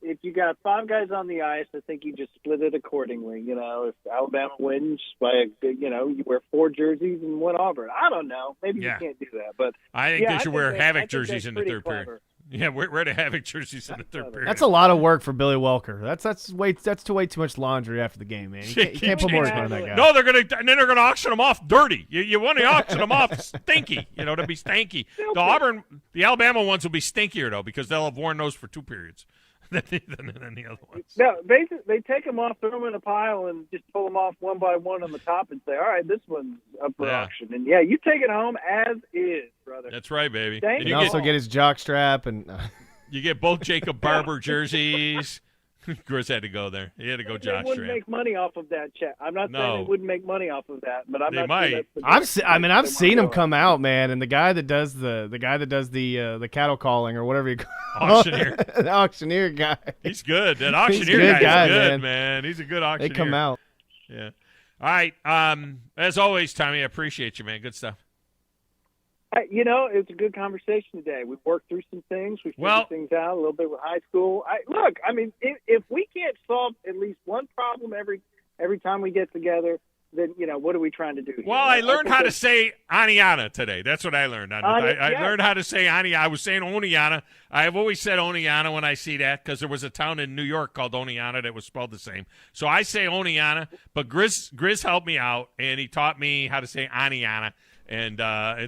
if you got 5 guys on the ice, I think you just split it accordingly. If Alabama wins by you wear 4 jerseys and 1 Auburn. I don't know. Maybe you can't do that, but I think they should wear Havoc jerseys in the third period. Yeah, wear the Havoc jerseys in the third period. That's a lot of work for Billy Welker. That's way too much laundry after the game, man. You can't put more work on that guy. No, they're gonna auction them off dirty. You want to auction them off stinky, to be stanky. The Alabama ones will be stinkier though because they'll have worn those for 2 periods than the other ones. No, they take them off, throw them in a pile, and just pull them off one by one on the top and say, all right, this one's up for auction. And you take it home as is, brother. That's right, baby. And you also get his jock strap and you get both Jacob Barber jerseys. Chris had to go there. He had to go jock strap. They wouldn't make money off of that, Chad. I'm not saying they wouldn't make money off of that, but they might. I've seen them come out, man, and the guy that does the cattle calling or whatever you call auctioneer, the auctioneer guy. He's good. That auctioneer guy is good, man. He's a good auctioneer. They come out. Yeah. All right. As always, Tommy, I appreciate you, man. Good stuff. It's a good conversation today. We've worked through some things. We've figured things out a little bit with high school. If we can't solve at least one problem every every time we get together, then, what are we trying to do here? Well, I learned how to say Aniana today. That's what I learned. I learned how to say Aniana. I was saying Oneana. I've always said Oneana when I see that because there was a town in New York called Oneana that was spelled the same. So I say Oneana, but Grizz helped me out, and he taught me how to say Aniana. And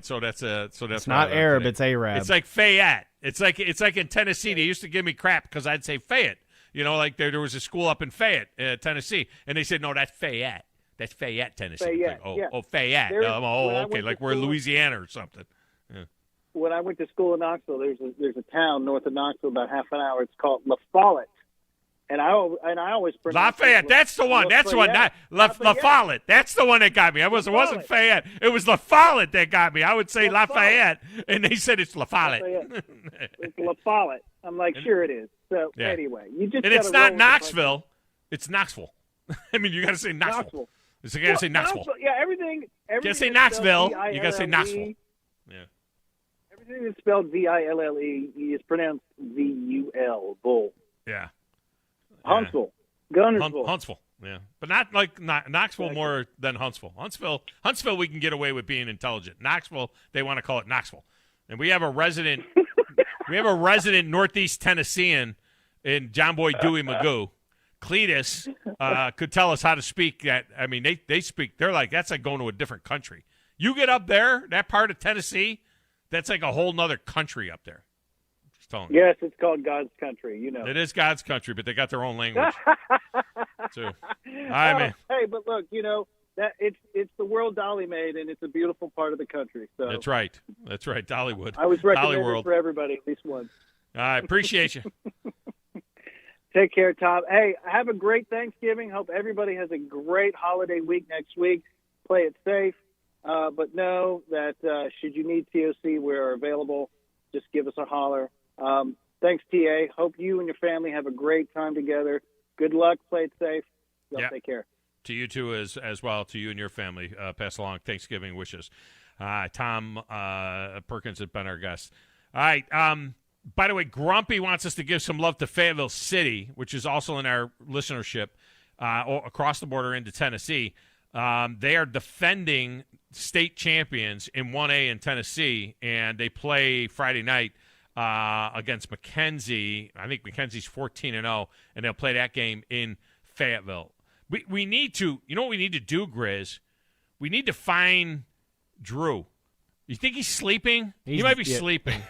so that's it's not Arab, it's Arab. It's like Fayette. It's like in Tennessee. They used to give me crap because I'd say Fayette. Like there was a school up in Fayette, Tennessee, and they said, no, that's Fayette. That's Fayette, Tennessee. Fayette, like, Fayette. Okay, like we're Louisiana or something. Yeah. When I went to school in Knoxville, there's a town north of Knoxville, about half an hour. It's called La Follette, and I always pronounce Lafayette. That's the one. That's the one. La Follette. That's the one that got me. It wasn't Fayette. It was La Follette that got me. I would say Lafayette, and they said it's La Follette. It's La Follette. I'm like, sure it is. So anyway, you just and it's not Knoxville. It's Knoxville. I mean, you got to say Knoxville. So you got to say Knoxville. Yeah, everything. You got to say Knoxville. You got to say Knoxville. Yeah. Everything that's spelled Ville is pronounced Vul. Bull. Yeah. Huntsville. Gunnersville. Huntsville. Yeah, but not like Knoxville more than Huntsville. Huntsville, we can get away with being intelligent. Knoxville, they want to call it Knoxville, and we have a resident. We have a resident Northeast Tennessean in John Boy Dewey Magoo. Cletus could tell us how to speak that. I mean, they speak. They're like, that's like going to a different country. You get up there, that part of Tennessee, that's like a whole nother country up there. Just telling you. Yes, it's called God's country. It is God's country, but they got their own language. Too. Man. Hey, but look, that it's the world Dolly made, and it's a beautiful part of the country. So that's right, Dollywood. I was recommending it for everybody at least once. I appreciate you. Take care, Tom. Hey, have a great Thanksgiving. Hope everybody has a great holiday week next week. Play it safe, but know that should you need TOC, we're available. Just give us a holler. Thanks, TA. Hope you and your family have a great time together. Good luck. Play it safe. Y'all take care. To you, too, as well. To you and your family. Pass along Thanksgiving wishes. Thom Perkins has been our guest. All right. By the way, Grumpy wants us to give some love to Fayetteville City, which is also in our listenership across the border into Tennessee. They are defending state champions in 1A in Tennessee, and they play Friday night against McKenzie. I think McKenzie's 14-0, and they'll play that game in Fayetteville. We need to – you know what we need to do, Grizz? We need to find Drew. You think he's sleeping? He might be sleeping.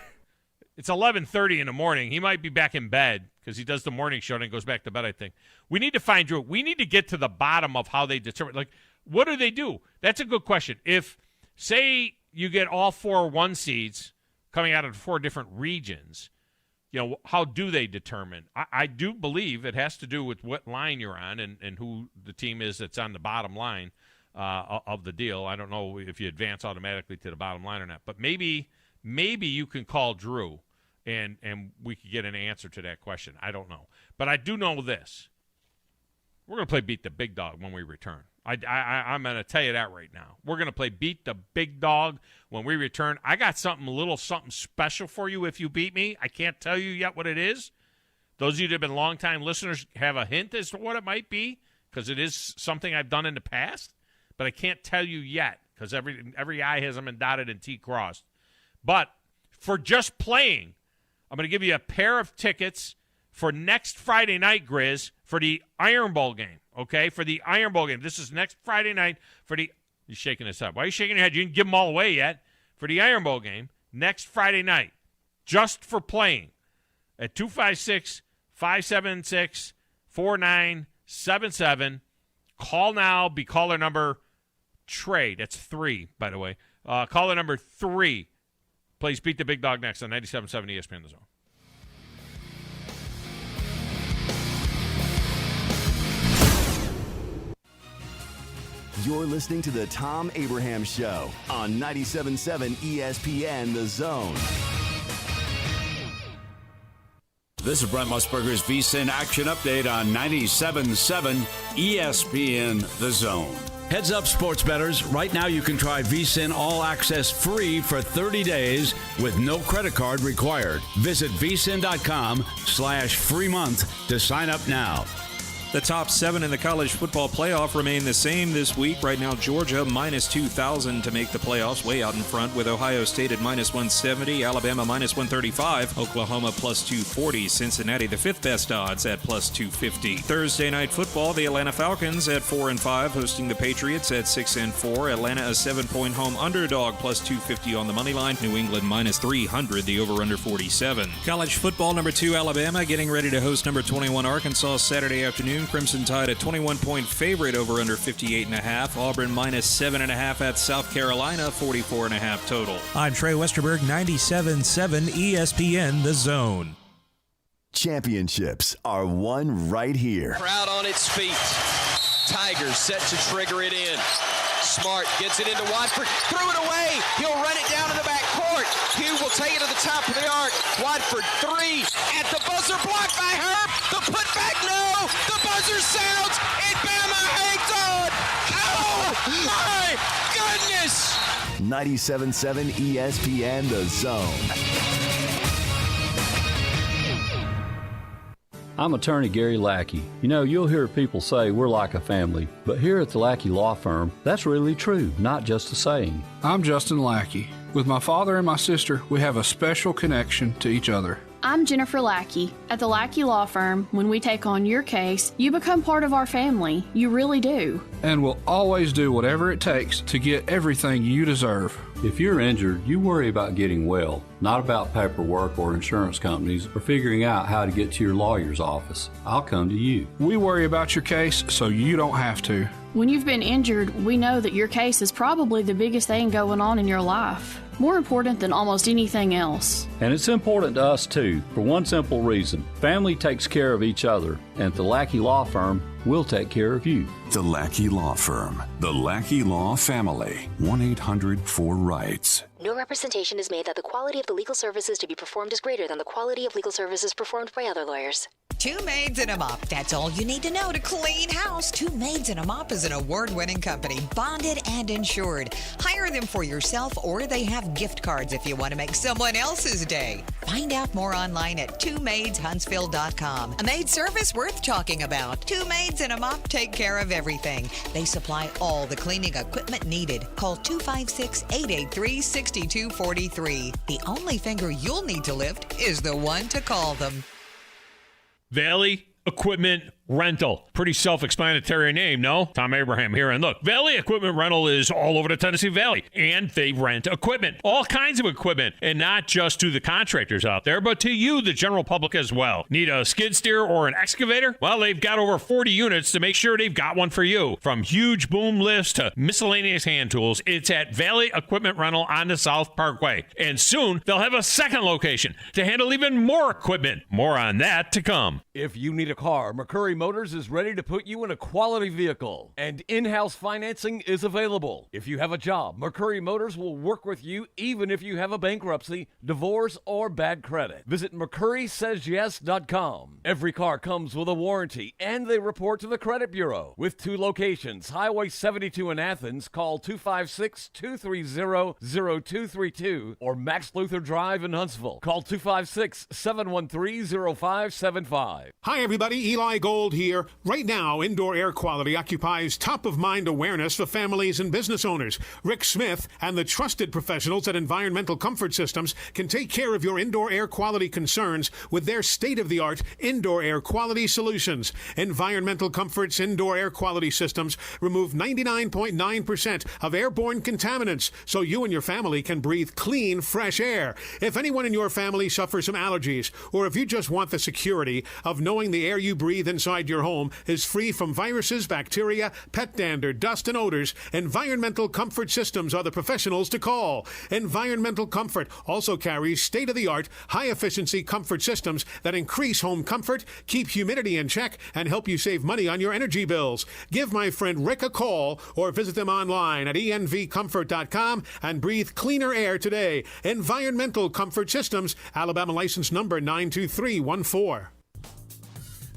It's 11:30 in the morning. He might be back in bed because he does the morning show and goes back to bed, I think. We need to find Drew. We need to get to the bottom of how they determine. Like, what do they do? That's a good question. If, say, you get all 4 1 seeds coming out of 4 different regions, how do they determine? I do believe it has to do with what line you're on and who the team is that's on the bottom line of the deal. I don't know if you advance automatically to the bottom line or not, but maybe you can call Drew and we could get an answer to that question. I don't know. But I do know this. We're going to play Beat the Big Dog when we return. I'm going to tell you that right now. We're going to play Beat the Big Dog when we return. I got something special for you if you beat me. I can't tell you yet what it is. Those of you that have been longtime listeners have a hint as to what it might be because it is something I've done in the past. But I can't tell you yet because every I hasn't been dotted and T crossed. But for just playing, I'm going to give you a pair of tickets for next Friday night, Grizz, for the Iron Bowl game, okay? For the Iron Bowl game. This is next Friday night for the – you're shaking this up. Why are you shaking your head? You didn't give them all away yet. For the Iron Bowl game, next Friday night, just for playing, at 256-576-4977. Call now. Be caller number Trey. That's 3, by the way. Caller number 3. Plays Beat the Big Dog next on 97.7 ESPN The Zone. You're listening to the Thom Abraham Show on 97.7 ESPN The Zone. This is Brent Musburger's VSiN Action Update on 97.7 ESPN The Zone. Heads up, sports bettors. Right now you can try VSiN All Access free for 30 days with no credit card required. Visit vsin.com/free month to sign up now. The top 7 in the college football playoff remain the same this week. Right now, Georgia minus 2,000 to make the playoffs, way out in front, with Ohio State at minus 170, Alabama minus 135, Oklahoma plus 240, Cincinnati the 5th best odds at plus 250. Thursday night football, the Atlanta Falcons at 4-5, hosting the Patriots at 6-4. Atlanta a 7-point home underdog, plus 250 on the money line. New England minus 300, the over-under 47. College football, number 2 Alabama getting ready to host number 21 Arkansas Saturday afternoon. Crimson Tide a 21-point favorite, over-under 58.5. Auburn minus 7.5 at South Carolina, 44.5 total. I'm Trey Westerberg, 97.7 ESPN The Zone. Championships are won right here. Crowd on its feet. Tigers set to trigger it in. Smart gets it into Watford, threw it away. He'll run it down in the back court. Hugh will take it to the top of the arc. Watford 3 at the buzzer, blocked by Herb. The putback, no. The buzzer sounds, and Bama hangs on. Oh my goodness! 97.7 ESPN The Zone. I'm attorney Gary Lackey. You know, you'll hear people say we're like a family, but here at the Lackey Law Firm, that's really true, not just a saying. I'm Justin Lackey. With my father and my sister, we have a special connection to each other. I'm Jennifer Lackey. At the Lackey Law Firm, when we take on your case, you become part of our family. You really do. And we'll always do whatever it takes to get everything you deserve. If you're injured, you worry about getting well, not about paperwork or insurance companies or figuring out how to get to your lawyer's office. I'll come to you. We worry about your case so you don't have to. When you've been injured, we know that your case is probably the biggest thing going on in your life. More important than almost anything else. And it's important to us too, for one simple reason. Family takes care of each other, and at the Lackey Law Firm, we'll take care of you. The Lackey Law Firm. The Lackey Law Family. 1-800-4-RIGHTS. No representation is made that the quality of the legal services to be performed is greater than the quality of legal services performed by other lawyers. Two Maids and a Mop. That's all you need to know to clean house. Two Maids and a Mop is an award-winning company, bonded and insured. Hire them for yourself, or they have gift cards if you want to make someone else's day. Find out more online at twomaidshuntsville.com. A maid service worth talking about. Two Maids and a Mop take care of everything. They supply all the cleaning equipment needed. Call 256-883-6243. The only finger you'll need to lift is the one to call them. Valley Equipment Rental. Pretty self-explanatory name, no? Thom Abraham here. And look, Valley Equipment Rental is all over the Tennessee Valley, and they rent equipment, all kinds of equipment, and not just to the contractors out there, but to you, the general public, as well. Need a skid steer or an excavator? Well, they've got over 40 units to make sure they've got one for you. From huge boom lifts to miscellaneous hand tools, it's at Valley Equipment Rental on the South Parkway. And soon, they'll have a second location to handle even more equipment. More on that to come. If you need a car, McCurry Motors is ready to put you in a quality vehicle, and in-house financing is available. If you have a job, McCurry Motors will work with you even if you have a bankruptcy, divorce, or bad credit. Visit McCurrySaysYes.com. Every car comes with a warranty, and they report to the credit bureau. With 2 locations, Highway 72 in Athens, call 256-230-0232, or Max Luther Drive in Huntsville. Call 256-713-0575. Hi, everybody. Eli Gold here. Right now, indoor air quality occupies top-of-mind awareness for families and business owners. Rick Smith and the trusted professionals at Environmental Comfort Systems can take care of your indoor air quality concerns with their state-of-the-art indoor air quality solutions. Environmental Comfort's indoor air quality systems remove 99.9% of airborne contaminants so you and your family can breathe clean, fresh air. If anyone in your family suffers from allergies, or if you just want the security of knowing the air you breathe inside your home is free from viruses, bacteria, pet dander, dust, and odors, Environmental Comfort Systems are the professionals to call. Environmental Comfort also carries state-of-the-art, high-efficiency comfort systems that increase home comfort, keep humidity in check, and help you save money on your energy bills. Give my friend Rick a call or visit them online at envcomfort.com and breathe cleaner air today. Environmental Comfort Systems, Alabama license number 92314.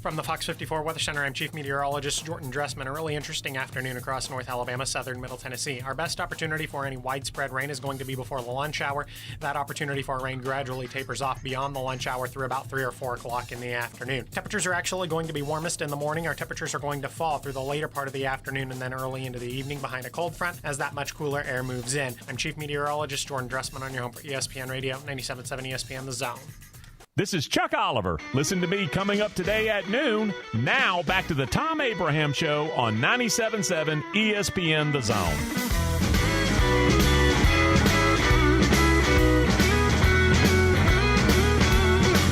From the Fox 54 Weather Center, I'm Chief Meteorologist Jordan Dressman. A really interesting afternoon across North Alabama, southern Middle Tennessee. Our best opportunity for any widespread rain is going to be before the lunch hour. That opportunity for rain gradually tapers off beyond the lunch hour through about 3 or 4 o'clock in the afternoon. Temperatures are actually going to be warmest in the morning. Our temperatures are going to fall through the later part of the afternoon and then early into the evening behind a cold front as that much cooler air moves in. I'm Chief Meteorologist Jordan Dressman on your home for ESPN Radio, 97.7 ESPN The Zone. This is Chuck Oliver. Listen to me coming up today at noon. Now, back to the Thom Abraham Show on 97.7 ESPN The Zone.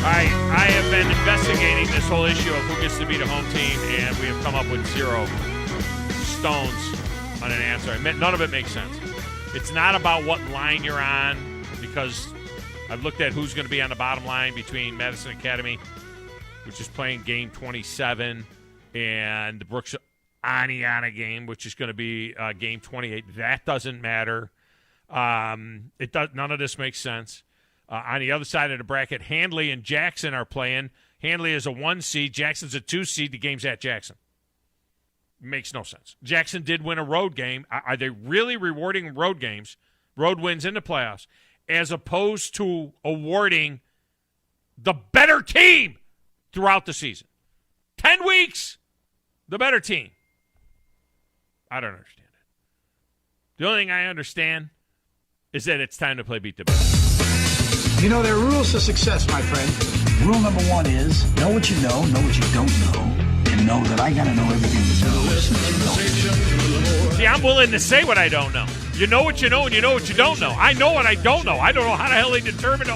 I have been investigating this whole issue of who gets to be the home team, and we have come up with 0 stones on an answer. None of it makes sense. It's not about what line you're on, because I've looked at who's going to be on the bottom line between Madison Academy, which is playing game 27, and the Brooks Aniana game, which is going to be game 28. That doesn't matter. None of this makes sense. On the other side of the bracket, Handley and Jackson are playing. Handley is a 1 seed. Jackson's a 2 seed. The game's at Jackson. Makes no sense. Jackson did win a road game. Are they really rewarding road games, road wins in the playoffs, as opposed to awarding the better team throughout the season? 10 weeks, the better team. I don't understand it. The only thing I understand is that it's time to play Beat the Best. You know, there are rules to success, my friend. Rule number 1 is know what you know what you don't know, and know that I got to know everything you know. See, I'm willing to say what I don't know. You know what you know, and you know what you don't know. I know what I don't know. I don't know how the hell they determine the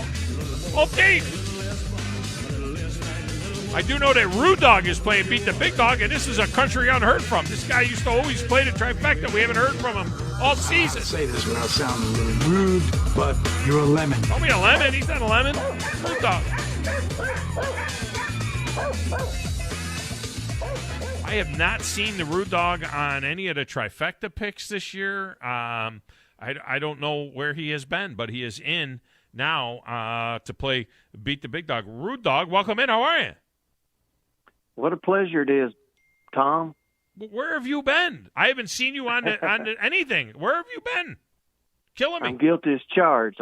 whole team. I do know that Rude Dog is playing Beat the Big Dog, and this is a country unheard from. This guy used to always play the trifecta. We haven't heard from him all season. I say this without sounding a little rude, but you're a lemon. Call me a lemon. He's not a lemon. Rude Dog. I have not seen the Rude Dog on any of the trifecta picks this year. I don't know where he has been, but he is in now to play Beat the Big Dog. Rude Dog, welcome in. How are you? What a pleasure it is, Tom. Where have you been? I haven't seen you on anything. Where have you been? Killing me. I'm guilty as charged.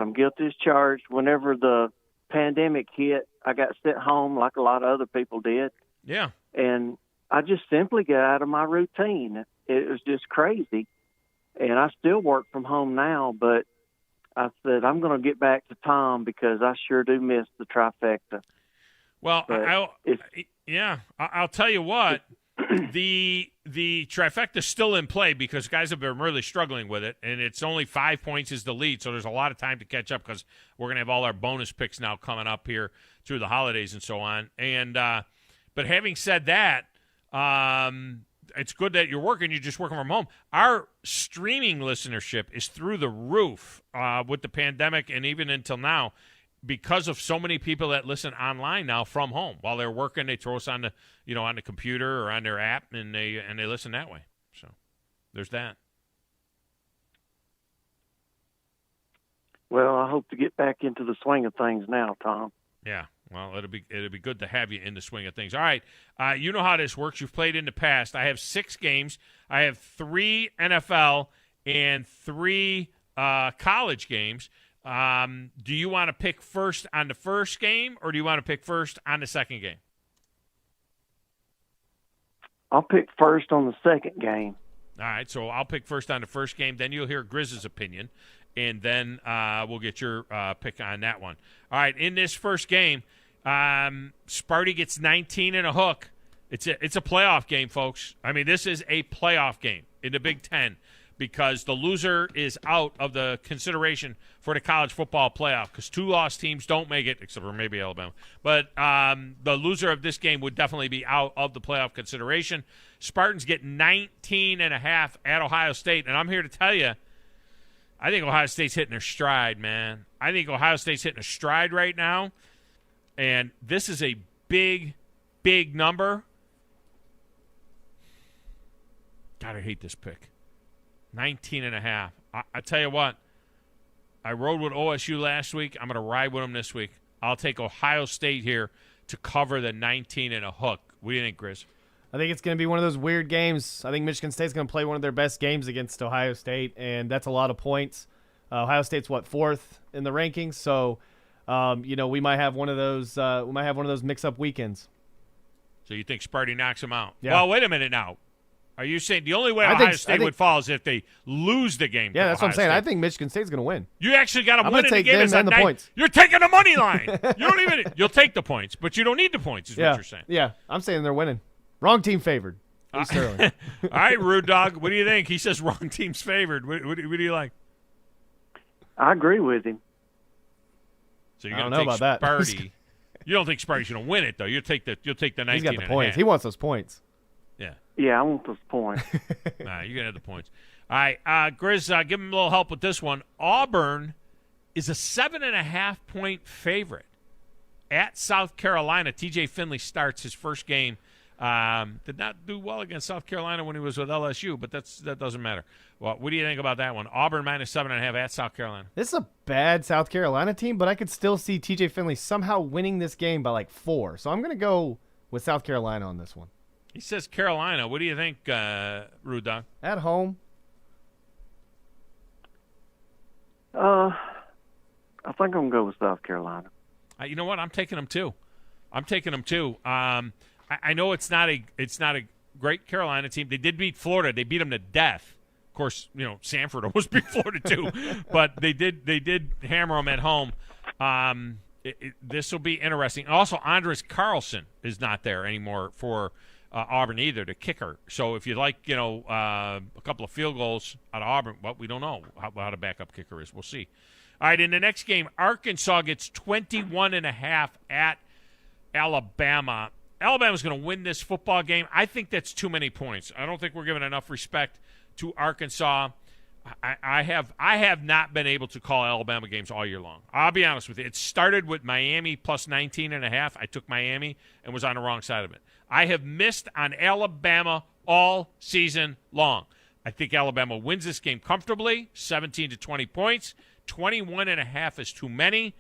Whenever the pandemic hit, I got sent home like a lot of other people did. Yeah. And I just simply got out of my routine. It was just crazy. And I still work from home now, but I said, I'm going to get back to Tom because I sure do miss the trifecta. Well, I'll tell you what, the trifecta is still in play because guys have been really struggling with it, and it's only 5 points is the lead, so there's a lot of time to catch up because we're going to have all our bonus picks now coming up here through the holidays and so on. And but having said that, it's good that you're working. You're just working from home. Our streaming listenership is through the roof with the pandemic, and even until now, because of so many people that listen online now from home while they're working. They throw us on the computer or on their app, and they listen that way. So there's that. Well, I hope to get back into the swing of things now, Tom. Yeah. Well, it'll be good to have you in the swing of things. All right, you know how this works. You've played in the past. I have 6 games. I have 3 NFL and 3 college games. Do you want to pick first on the first game, or do you want to pick first on the second game? I'll pick first on the second game. All right, so I'll pick first on the first game. Then you'll hear Grizz's opinion, and then we'll get your pick on that one. All right, in this first game, Sparty gets 19 and a hook. It's a playoff game, folks. I mean, this is a playoff game in the Big Ten because the loser is out of the consideration for the college football playoff because 2 lost teams don't make it, except for maybe Alabama. But the loser of this game would definitely be out of the playoff consideration. Spartans get 19 and a half at Ohio State, and I'm here to tell you, I think Ohio State's hitting their stride, man. I think Ohio State's hitting a stride right now, and this is a big, big number. God, I hate this pick. 19 and a half. I tell you what, I rode with OSU last week. I'm going to ride with them this week. I'll take Ohio State here to cover the 19 and a hook. What do you think, Chris? I think it's going to be one of those weird games. I think Michigan State's going to play one of their best games against Ohio State, and that's a lot of points. Ohio State's 4th in the rankings, so we might have one of those. We might have one of those mix-up weekends. So you think Sparty knocks them out? Yeah. Well, wait a minute now. Are you saying the only way Ohio State would fall is if they lose the game? Yeah, that's Ohio what I'm saying. State. I think Michigan State's going to win. You actually got to I'm win gonna in the take game. them and the points. You're taking the money line. You don't even. You'll take the points, but you don't need the points. Is what you're saying? Yeah, I'm saying they're winning. Wrong team favored. East early. All right, Rude Dog. What do you think? He says wrong team's favored. What do you like? I agree with him. So you're going to take about Sparty. That. You don't think Sparty's going to win it though. You'll take the 19. He's got the points. He wants those points. Yeah. Yeah, I want those points. Nah, you're going to have the points. All right, Grizz, give him a little help with this one. Auburn is a 7.5-point favorite at South Carolina. TJ Finley starts his first game. Did not do well against South Carolina when he was with LSU, but that doesn't matter. Well, what do you think about that one? Auburn minus 7.5 at South Carolina. This is a bad South Carolina team, but I could still see TJ Finley somehow winning this game by 4. So I'm going to go with South Carolina on this one. He says Carolina. What do you think, Rude Dog? At home. I think I'm going to go with South Carolina. You know what? I'm taking them too. I know it's not a great Carolina team. They did beat Florida. They beat them to death. Of course, Sanford almost beat Florida too, but they did hammer them at home. This will be interesting. Also, Andres Carlson is not there anymore for Auburn either, the kicker. So if you like, a couple of field goals out of Auburn, well, we don't know how the backup kicker is. We'll see. All right, in the next game, Arkansas gets 21.5 at Alabama. Alabama's going to win this football game. I think that's too many points. I don't think we're giving enough respect to Arkansas. I have not been able to call Alabama games all year long. I'll be honest with you. It started with Miami plus 19.5. I took Miami and was on the wrong side of it. I have missed on Alabama all season long. I think Alabama wins this game comfortably, 17 to 20 points. 21.5 is too many.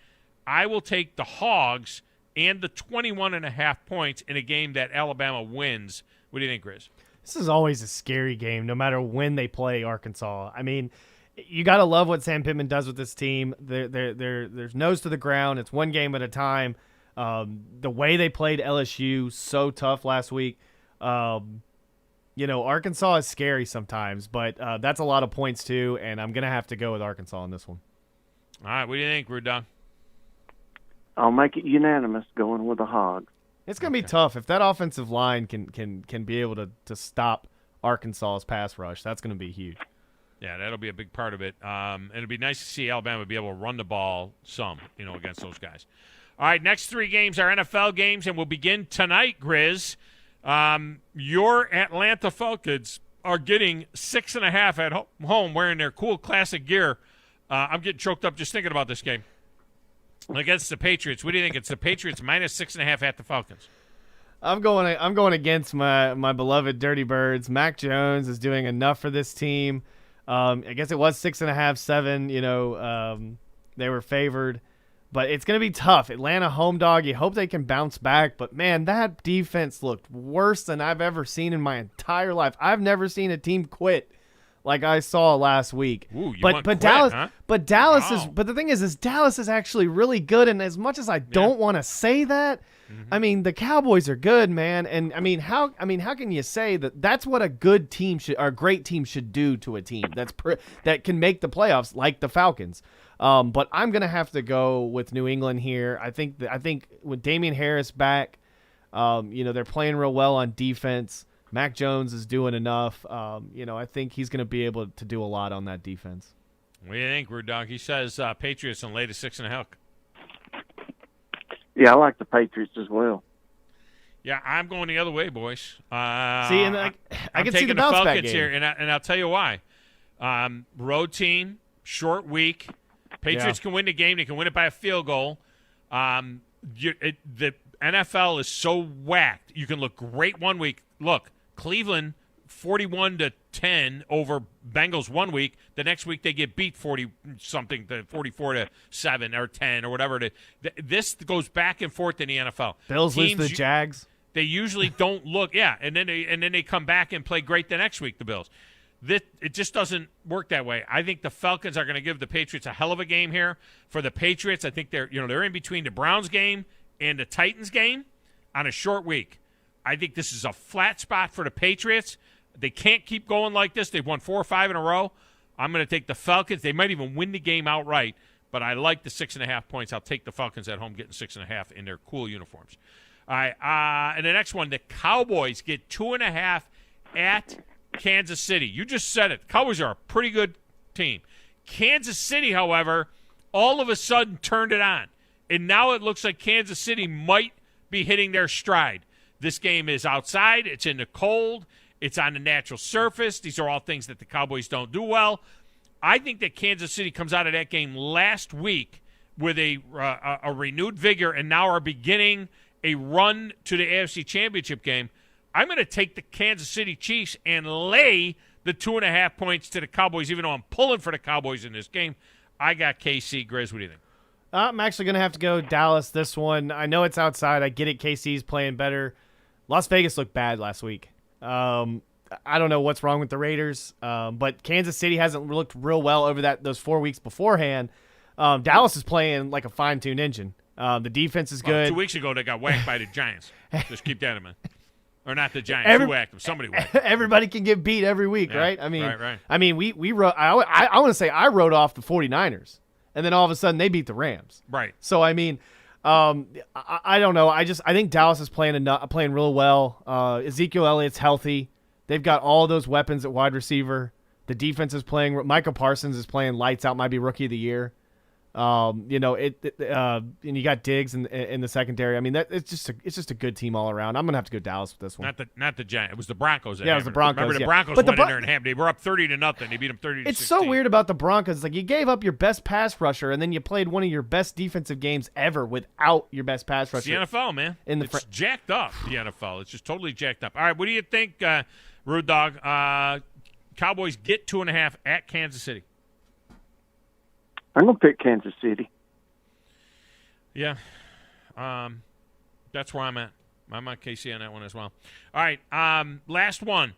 I will take the Hogs and the 21.5 points in a game that Alabama wins. What do you think, Grizz? This is always a scary game, no matter when they play Arkansas. I mean, you got to love what Sam Pittman does with this team. There's nose to the ground. It's one game at a time. The way they played LSU, so tough last week. Arkansas is scary sometimes, but that's a lot of points too, and I'm going to have to go with Arkansas on this one. All right, what do you think, Rude Dog? I'll make it unanimous going with the Hogs. It's going to be tough. If that offensive line can be able to stop Arkansas's pass rush, that's going to be huge. Yeah, that'll be a big part of it. And it'll be nice to see Alabama be able to run the ball some, against those guys. All right, next 3 games are NFL games, and we'll begin tonight, Grizz. Your Atlanta Falcons are getting 6.5 at home wearing their cool classic gear. I'm getting choked up just thinking about this game. Against the Patriots. What do you think? It's the Patriots minus 6.5 at the Falcons. I'm going against my beloved Dirty Birds. Mac Jones is doing enough for this team. I guess it was 6.5, 7. They were favored, but it's going to be tough. Atlanta home dog. You hope they can bounce back, but man, that defense looked worse than I've ever seen in my entire life. I've never seen a team quit like I saw last week. Ooh, but Dallas, huh? But Dallas is. But the thing is Dallas is actually really good. And as much as I don't want to say that, I mean the Cowboys are good, man. And how can you say that? That's what a good team should, or a great team should do to a team that can make the playoffs, like the Falcons. But I'm gonna have to go with New England here. I think with Damian Harris back, they're playing real well on defense. Mac Jones is doing enough. I think he's going to be able to do a lot on that defense. What do you think, Rude Dog? He says Patriots and lay to 6.5. Yeah, I like the Patriots as well. Yeah, I'm going the other way, boys. See, and I can see the bounce back game here, and I'll tell you why. Road team, short week. Patriots can win the game. They can win it by a field goal. The NFL is so whacked. You can look great one week. Look, Cleveland 41-10 over Bengals one week. The next week they get beat 40-something to 44-7 or 10 or whatever it is. This goes back and forth in the NFL. Bills lose to the Jags. They usually don't look, and then they come back and play great the next week, the Bills. It just doesn't work that way. I think the Falcons are going to give the Patriots a hell of a game here. For the Patriots, I think they're in between the Browns game and the Titans game on a short week. I think this is a flat spot for the Patriots. They can't keep going like this. They've won 4 or 5 in a row. I'm going to take the Falcons. They might even win the game outright, but I like the 6.5 points. I'll take the Falcons at home getting 6.5 in their cool uniforms. All right, and the next one, the Cowboys get 2.5 at Kansas City. You just said it. Cowboys are a pretty good team. Kansas City, however, all of a sudden turned it on, and now it looks like Kansas City might be hitting their stride. This game is outside. It's in the cold. It's on the natural surface. These are all things that the Cowboys don't do well. I think that Kansas City comes out of that game last week with a renewed vigor and now are beginning a run to the AFC Championship game. I'm going to take the Kansas City Chiefs and lay the 2.5 points to the Cowboys, even though I'm pulling for the Cowboys in this game. I got KC. Grizz, what do you think? I'm actually going to have to go Dallas this one. I know it's outside. I get it. KC's playing better. Las Vegas looked bad last week. I don't know what's wrong with the Raiders, but Kansas City hasn't looked real well over those 4 weeks beforehand. Dallas is playing like a fine-tuned engine. The defense is good. 2 weeks ago, they got whacked by the Giants. Just keep that in mind. Or not the Giants. Who whacked them? Somebody whacked them. Everybody can get beat every week, Yeah, right? right. I mean, we wrote. I want to say I wrote off the 49ers, and then all of a sudden they beat the Rams. Right. So I mean, I don't know. I think Dallas is playing real well. Ezekiel Elliott's healthy. They've got all those weapons at wide receiver. The defense is playing. Micah Parsons is playing lights out. Might be rookie of the year. And you got Diggs in the secondary. I mean, it's just a good team all around. I'm gonna have to go Dallas with this one. Not the Giants. It was the Broncos. Yeah, it was the Broncos. Remember the Broncos went in there and hammed. They were up 30-0. They beat them 30-16. It's so weird about the Broncos. Like, you gave up your best pass rusher, and then you played one of your best defensive games ever without your best pass rusher. It's the NFL, man. It's jacked up. The NFL. It's just totally jacked up. All right, what do you think, Rude Dog? Cowboys get 2.5 at Kansas City. I'm going to pick Kansas City. Yeah. That's where I'm at. I'm on KC on that one as well. All right, last one.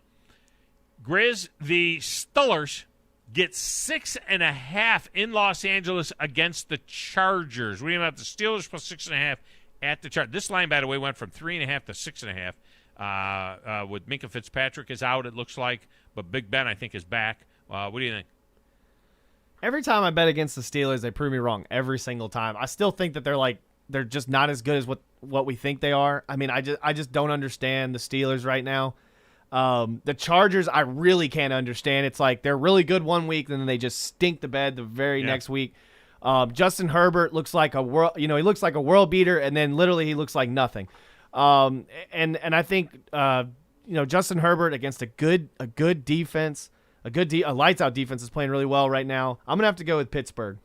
Grizz, the Steelers get 6.5 in Los Angeles against the Chargers. What do you about the Steelers plus 6.5 at the Chargers? This line, by the way, went from 3.5 to 6.5. With Minkah Fitzpatrick is out, it looks like, but Big Ben, I think, is back. What do you think? Every time I bet against the Steelers, they prove me wrong every single time. I still think that they're just not as good as what we think they are. I mean, I just don't understand the Steelers right now. The Chargers, I really can't understand. It's like they're really good one week, and then they just stink the bed the very next week. Justin Herbert looks like he looks like a world beater, and then literally he looks like nothing. And I think Justin Herbert against a good defense. A lights-out defense is playing really well right now. I'm gonna have to go with Pittsburgh.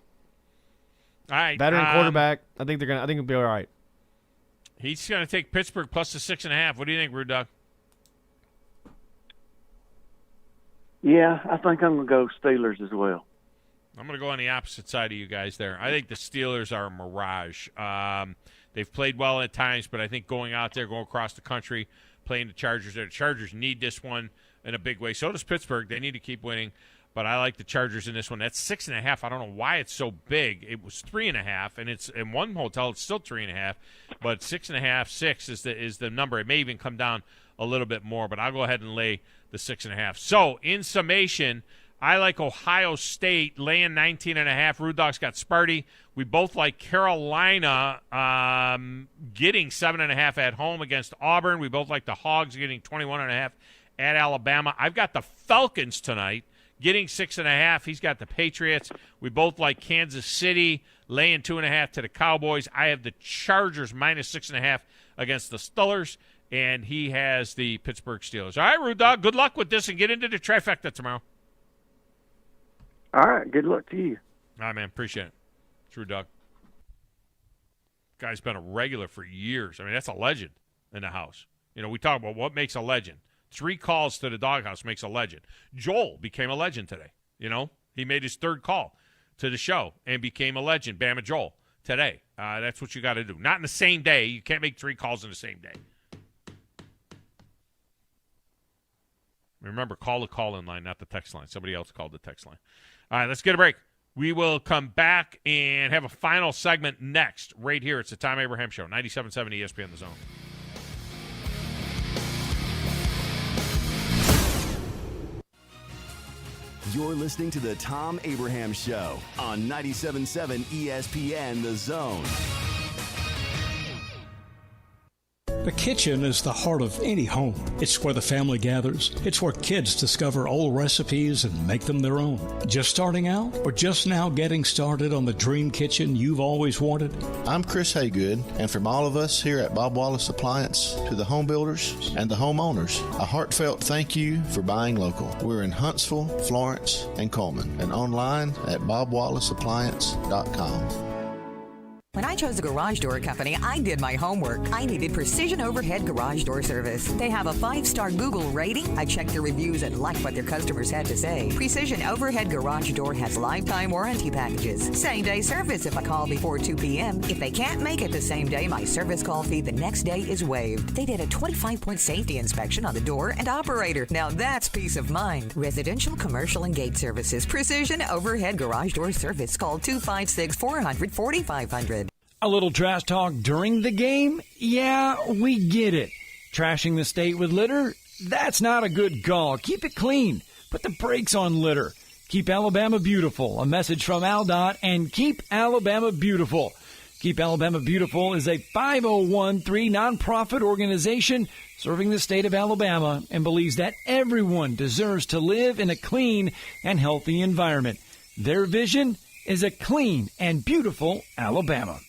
All right, veteran quarterback. I think it'll be all right. He's gonna take Pittsburgh plus the 6.5. What do you think, Rude Dog? Yeah, I think I'm gonna go Steelers as well. I'm gonna go on the opposite side of you guys there. I think the Steelers are a mirage. They've played well at times, but I think going out there, going across the country, playing the Chargers, the Chargers need this one in a big way. So does Pittsburgh. They need to keep winning. But I like the Chargers in this one. That's 6.5. I don't know why it's so big. It was 3.5, and it's in one hotel. It's still 3.5, but 6.5, 6 is the number. It may even come down a little bit more, but I'll go ahead and lay the 6.5. So in summation, I like Ohio State laying 19.5. Rude Dog's got Sparty. We both like Carolina getting 7.5 at home against Auburn. We both like the Hogs getting 21.5 at Alabama. I've got the Falcons tonight getting 6.5. He's got the Patriots. We both like Kansas City laying 2.5 to the Cowboys. I have the Chargers minus 6.5 against the Steelers, and he has the Pittsburgh Steelers. All right, Rude Dog, good luck with this, and get into the trifecta tomorrow. All right, good luck to you. All right, man, appreciate it. It's Rude Dog. Guy's been a regular for years. I mean, that's a legend in the house. We talk about what makes a legend. 3 calls to the doghouse makes a legend. Joel became a legend today. He made his 3rd call to the show and became a legend. Bama Joel today. That's what you got to do. Not in the same day. You can't make 3 calls in the same day. Remember, call the call-in line, not the text line. Somebody else called the text line. All right, let's get a break. We will come back and have a final segment next, right here. It's the Thom Abraham Show, 97.7 ESPN The Zone. You're listening to the Thom Abraham Show on 97.7 ESPN The Zone. The kitchen is the heart of any home. It's where the family gathers. It's where kids discover old recipes and make them their own. Just starting out or just now getting started on the dream kitchen you've always wanted? I'm Chris Haygood, and from all of us here at Bob Wallace Appliance to the home builders and the homeowners, a heartfelt thank you for buying local. We're in Huntsville, Florence, and Coleman, and online at bobwallaceappliance.com. When I chose a garage door company, I did my homework. I needed Precision Overhead Garage Door Service. They have a 5-star Google rating. I checked their reviews and liked what their customers had to say. Precision Overhead Garage Door has lifetime warranty packages. Same-day service if I call before 2 p.m. If they can't make it the same day, my service call fee the next day is waived. They did a 25-point safety inspection on the door and operator. Now that's peace of mind. Residential, commercial, and gate services. Precision Overhead Garage Door Service. Call 256-400-4500. A little trash talk during the game? Yeah, we get it. Trashing the state with litter? That's not a good call. Keep it clean. Put the brakes on litter. Keep Alabama beautiful. A message from AlDOT and Keep Alabama Beautiful. Keep Alabama Beautiful is a 501(c) nonprofit organization serving the state of Alabama and believes that everyone deserves to live in a clean and healthy environment. Their vision is a clean and beautiful Alabama.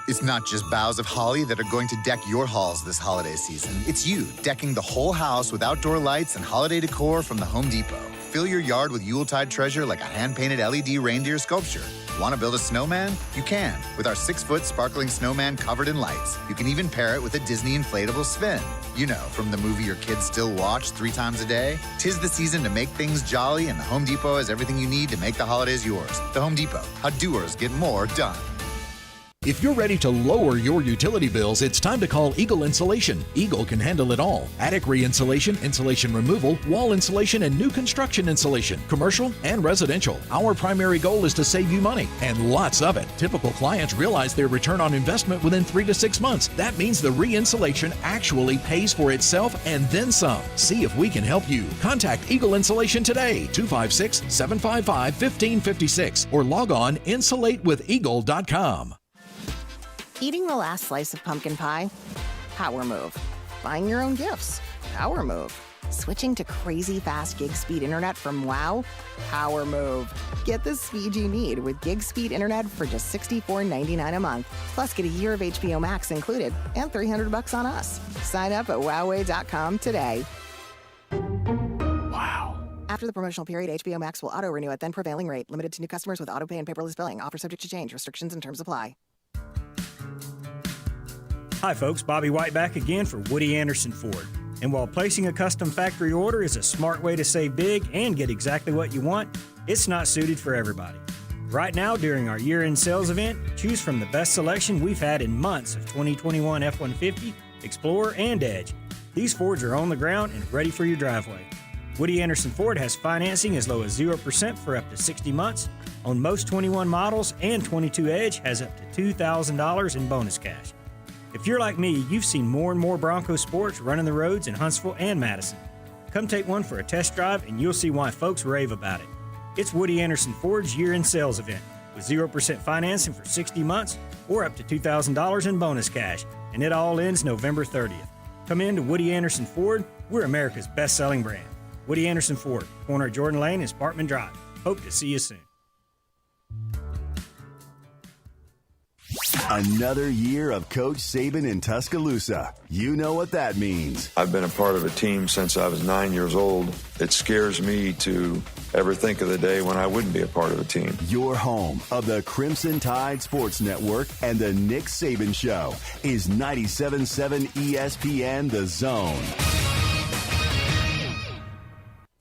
It's not just boughs of holly that are going to deck your halls this holiday season. It's you decking the whole house with outdoor lights and holiday decor from the Home Depot. Fill your yard with Yuletide treasure like a hand-painted LED reindeer sculpture. Want to build a snowman? You can, with our 6-foot sparkling snowman covered in lights. You can even pair it with a Disney inflatable spin. You know, from the movie your kids still watch 3 times a day. 'Tis the season to make things jolly, and the Home Depot has everything you need to make the holidays yours. The Home Depot, how doers get more done. If you're ready to lower your utility bills, it's time to call Eagle Insulation. Eagle can handle it all. Attic re-insulation, insulation removal, wall insulation, and new construction insulation, commercial and residential. Our primary goal is to save you money, and lots of it. Typical clients realize their return on investment within 3 to 6 months. That means the re-insulation actually pays for itself and then some. See if we can help you. Contact Eagle Insulation today, 256-755-1556, or log on insulatewitheagle.com. Eating the last slice of pumpkin pie? Power move. Buying your own gifts? Power move. Switching to crazy fast gig speed internet from WOW? Power move. Get the speed you need with gig speed internet for just $64.99 a month. Plus get a year of HBO Max included and $300 on us. Sign up at wowway.com today. Wow. After the promotional period, HBO Max will auto-renew at then prevailing rate. Limited to new customers with auto-pay and paperless billing. Offer subject to change. Restrictions and terms apply. Hi folks, Bobby White back again for Woody Anderson Ford. And while placing a custom factory order is a smart way to save big and get exactly what you want, it's not suited for everybody. Right now, during our year-end sales event, choose from the best selection we've had in months of 2021 F-150, Explorer, and Edge. These Fords are on the ground and ready for your driveway. Woody Anderson Ford has financing as low as 0% for up to 60 months on most 21 models, and 22 Edge has up to $2,000 in bonus cash. If you're like me, you've seen more and more Bronco Sports running the roads in Huntsville and Madison. Come take one for a test drive and you'll see why folks rave about it. It's Woody Anderson Ford's year-end sales event with 0% financing for 60 months or up to $2,000 in bonus cash, and it all ends November 30th. Come in to Woody Anderson Ford. We're America's best-selling brand. Woody Anderson Ford, corner of Jordan Lane and Sparkman Drive. Hope to see you soon. Another year of Coach Saban in Tuscaloosa. You know what that means. I've been a part of a team since I was 9 years old. It scares me to ever think of the day when I wouldn't be a part of a team. Your home of the Crimson Tide Sports Network and the Nick Saban Show is 97.7 ESPN The Zone.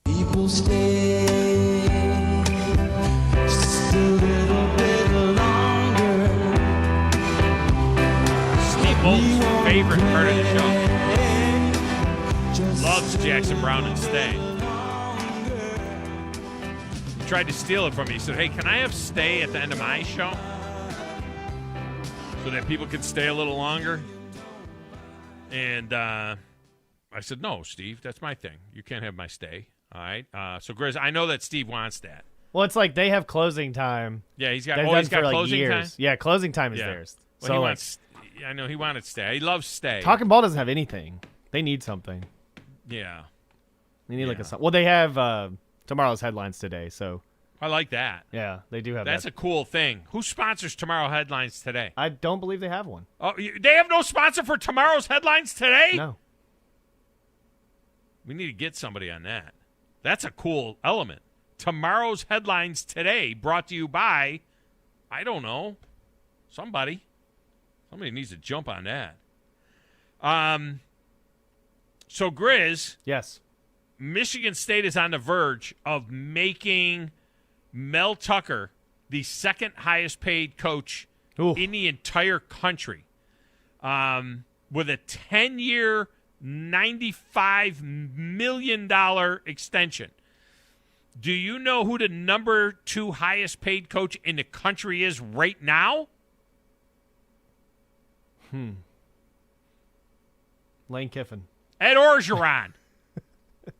People stay just a little bit longer. Steve Bolton's favorite part of the show. Loves Jackson Brown and Stay. tried to steal it from me. He said, hey, can I have stay at the end of my show so that people can stay a little longer? And I said, no, Steve, that's my thing. You can't have my stay. All right. So, Grizz, I know that Steve wants that. Well, it's like they have closing time. Yeah, he's got closing closing time? Yeah, closing time is theirs. Well, so he wants, I know he wanted stay. He loves stay. Talking Ball doesn't have anything. They need something. Yeah. They need well, they have tomorrow's headlines today, so. I like that. Yeah, they do have That's a cool thing. Who sponsors tomorrow headlines today? I don't believe they have one. Oh, they have no sponsor for tomorrow's headlines today? No. We need to get somebody on that. That's a cool element. Tomorrow's headlines today brought to you by, I don't know, somebody. Somebody needs to jump on that. So, Grizz. Yes. Michigan State is on the verge of making Mel Tucker the second highest paid coach in the entire country with a 10-year, $95 million extension. Do you know who the number 2 highest paid coach in the country is right now? Lane Kiffin. Ed Orgeron.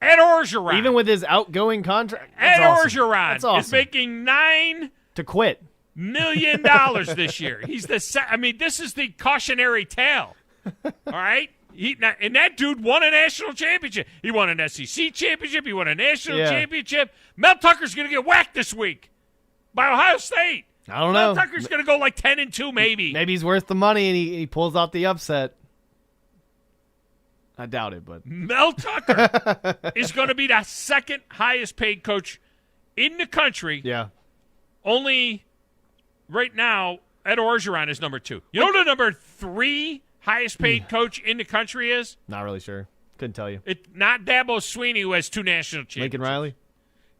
Ed Orgeron. Even with his outgoing contract. Ed Orgeron That's awesome. is making $9 million this year. He's this is the cautionary tale. All right? And that dude won a national championship. He won an SEC championship. He won a national championship. Mel Tucker's going to get whacked this week by Ohio State. I don't know. Mel Tucker's going to go like 10-2 maybe. Maybe he's worth the money and he pulls off the upset. I doubt it, but. Mel Tucker is going to be the second highest paid coach in the country. Yeah. Only right now, Ed Orgeron is number 2. You know who the number 3 highest paid coach in the country is? Not really sure. Couldn't tell you. Not Dabo Swinney, who has 2 national championships. Lincoln Riley?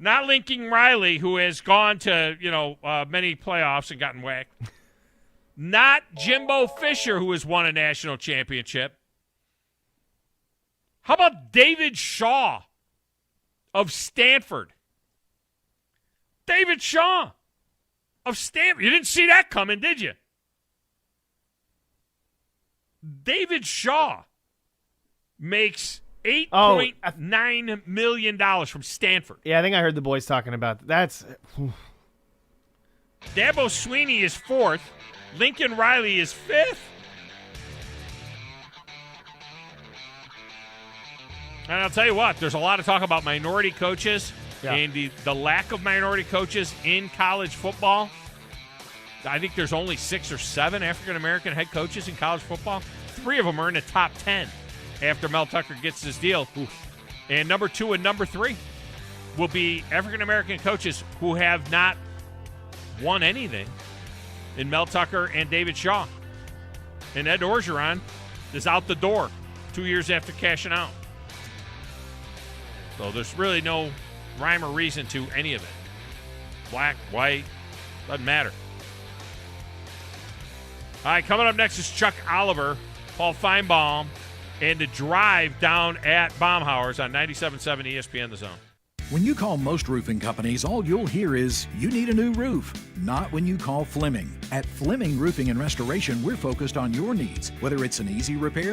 Not Lincoln Riley, who has gone to, many playoffs and gotten whacked. Not Jimbo Fisher, who has won a national championship. How about David Shaw of Stanford? David Shaw of Stanford. You didn't see that coming, did you? David Shaw makes $8.9 million from Stanford. Yeah, I think I heard the boys talking about that. Dabo Swinney is 4th. Lincoln Riley is 5th. And I'll tell you what, there's a lot of talk about minority coaches and the lack of minority coaches in college football. I think there's only 6 or 7 African-American head coaches in college football. 3 of them are in the top 10 after Mel Tucker gets his deal. And number 2 and number 3 will be African-American coaches who have not won anything in Mel Tucker and David Shaw. And Ed Orgeron is out the door 2 years after cashing out. So there's really no rhyme or reason to any of it. Black, white, doesn't matter. All right, coming up next is Chuck Oliver, Paul Feinbaum, and the drive down at Baumhauer's on 97.7 ESPN The Zone. When you call most roofing companies, all you'll hear is, you need a new roof. Not when you call Fleming. At Fleming Roofing and Restoration, we're focused on your needs. Whether it's an easy repair,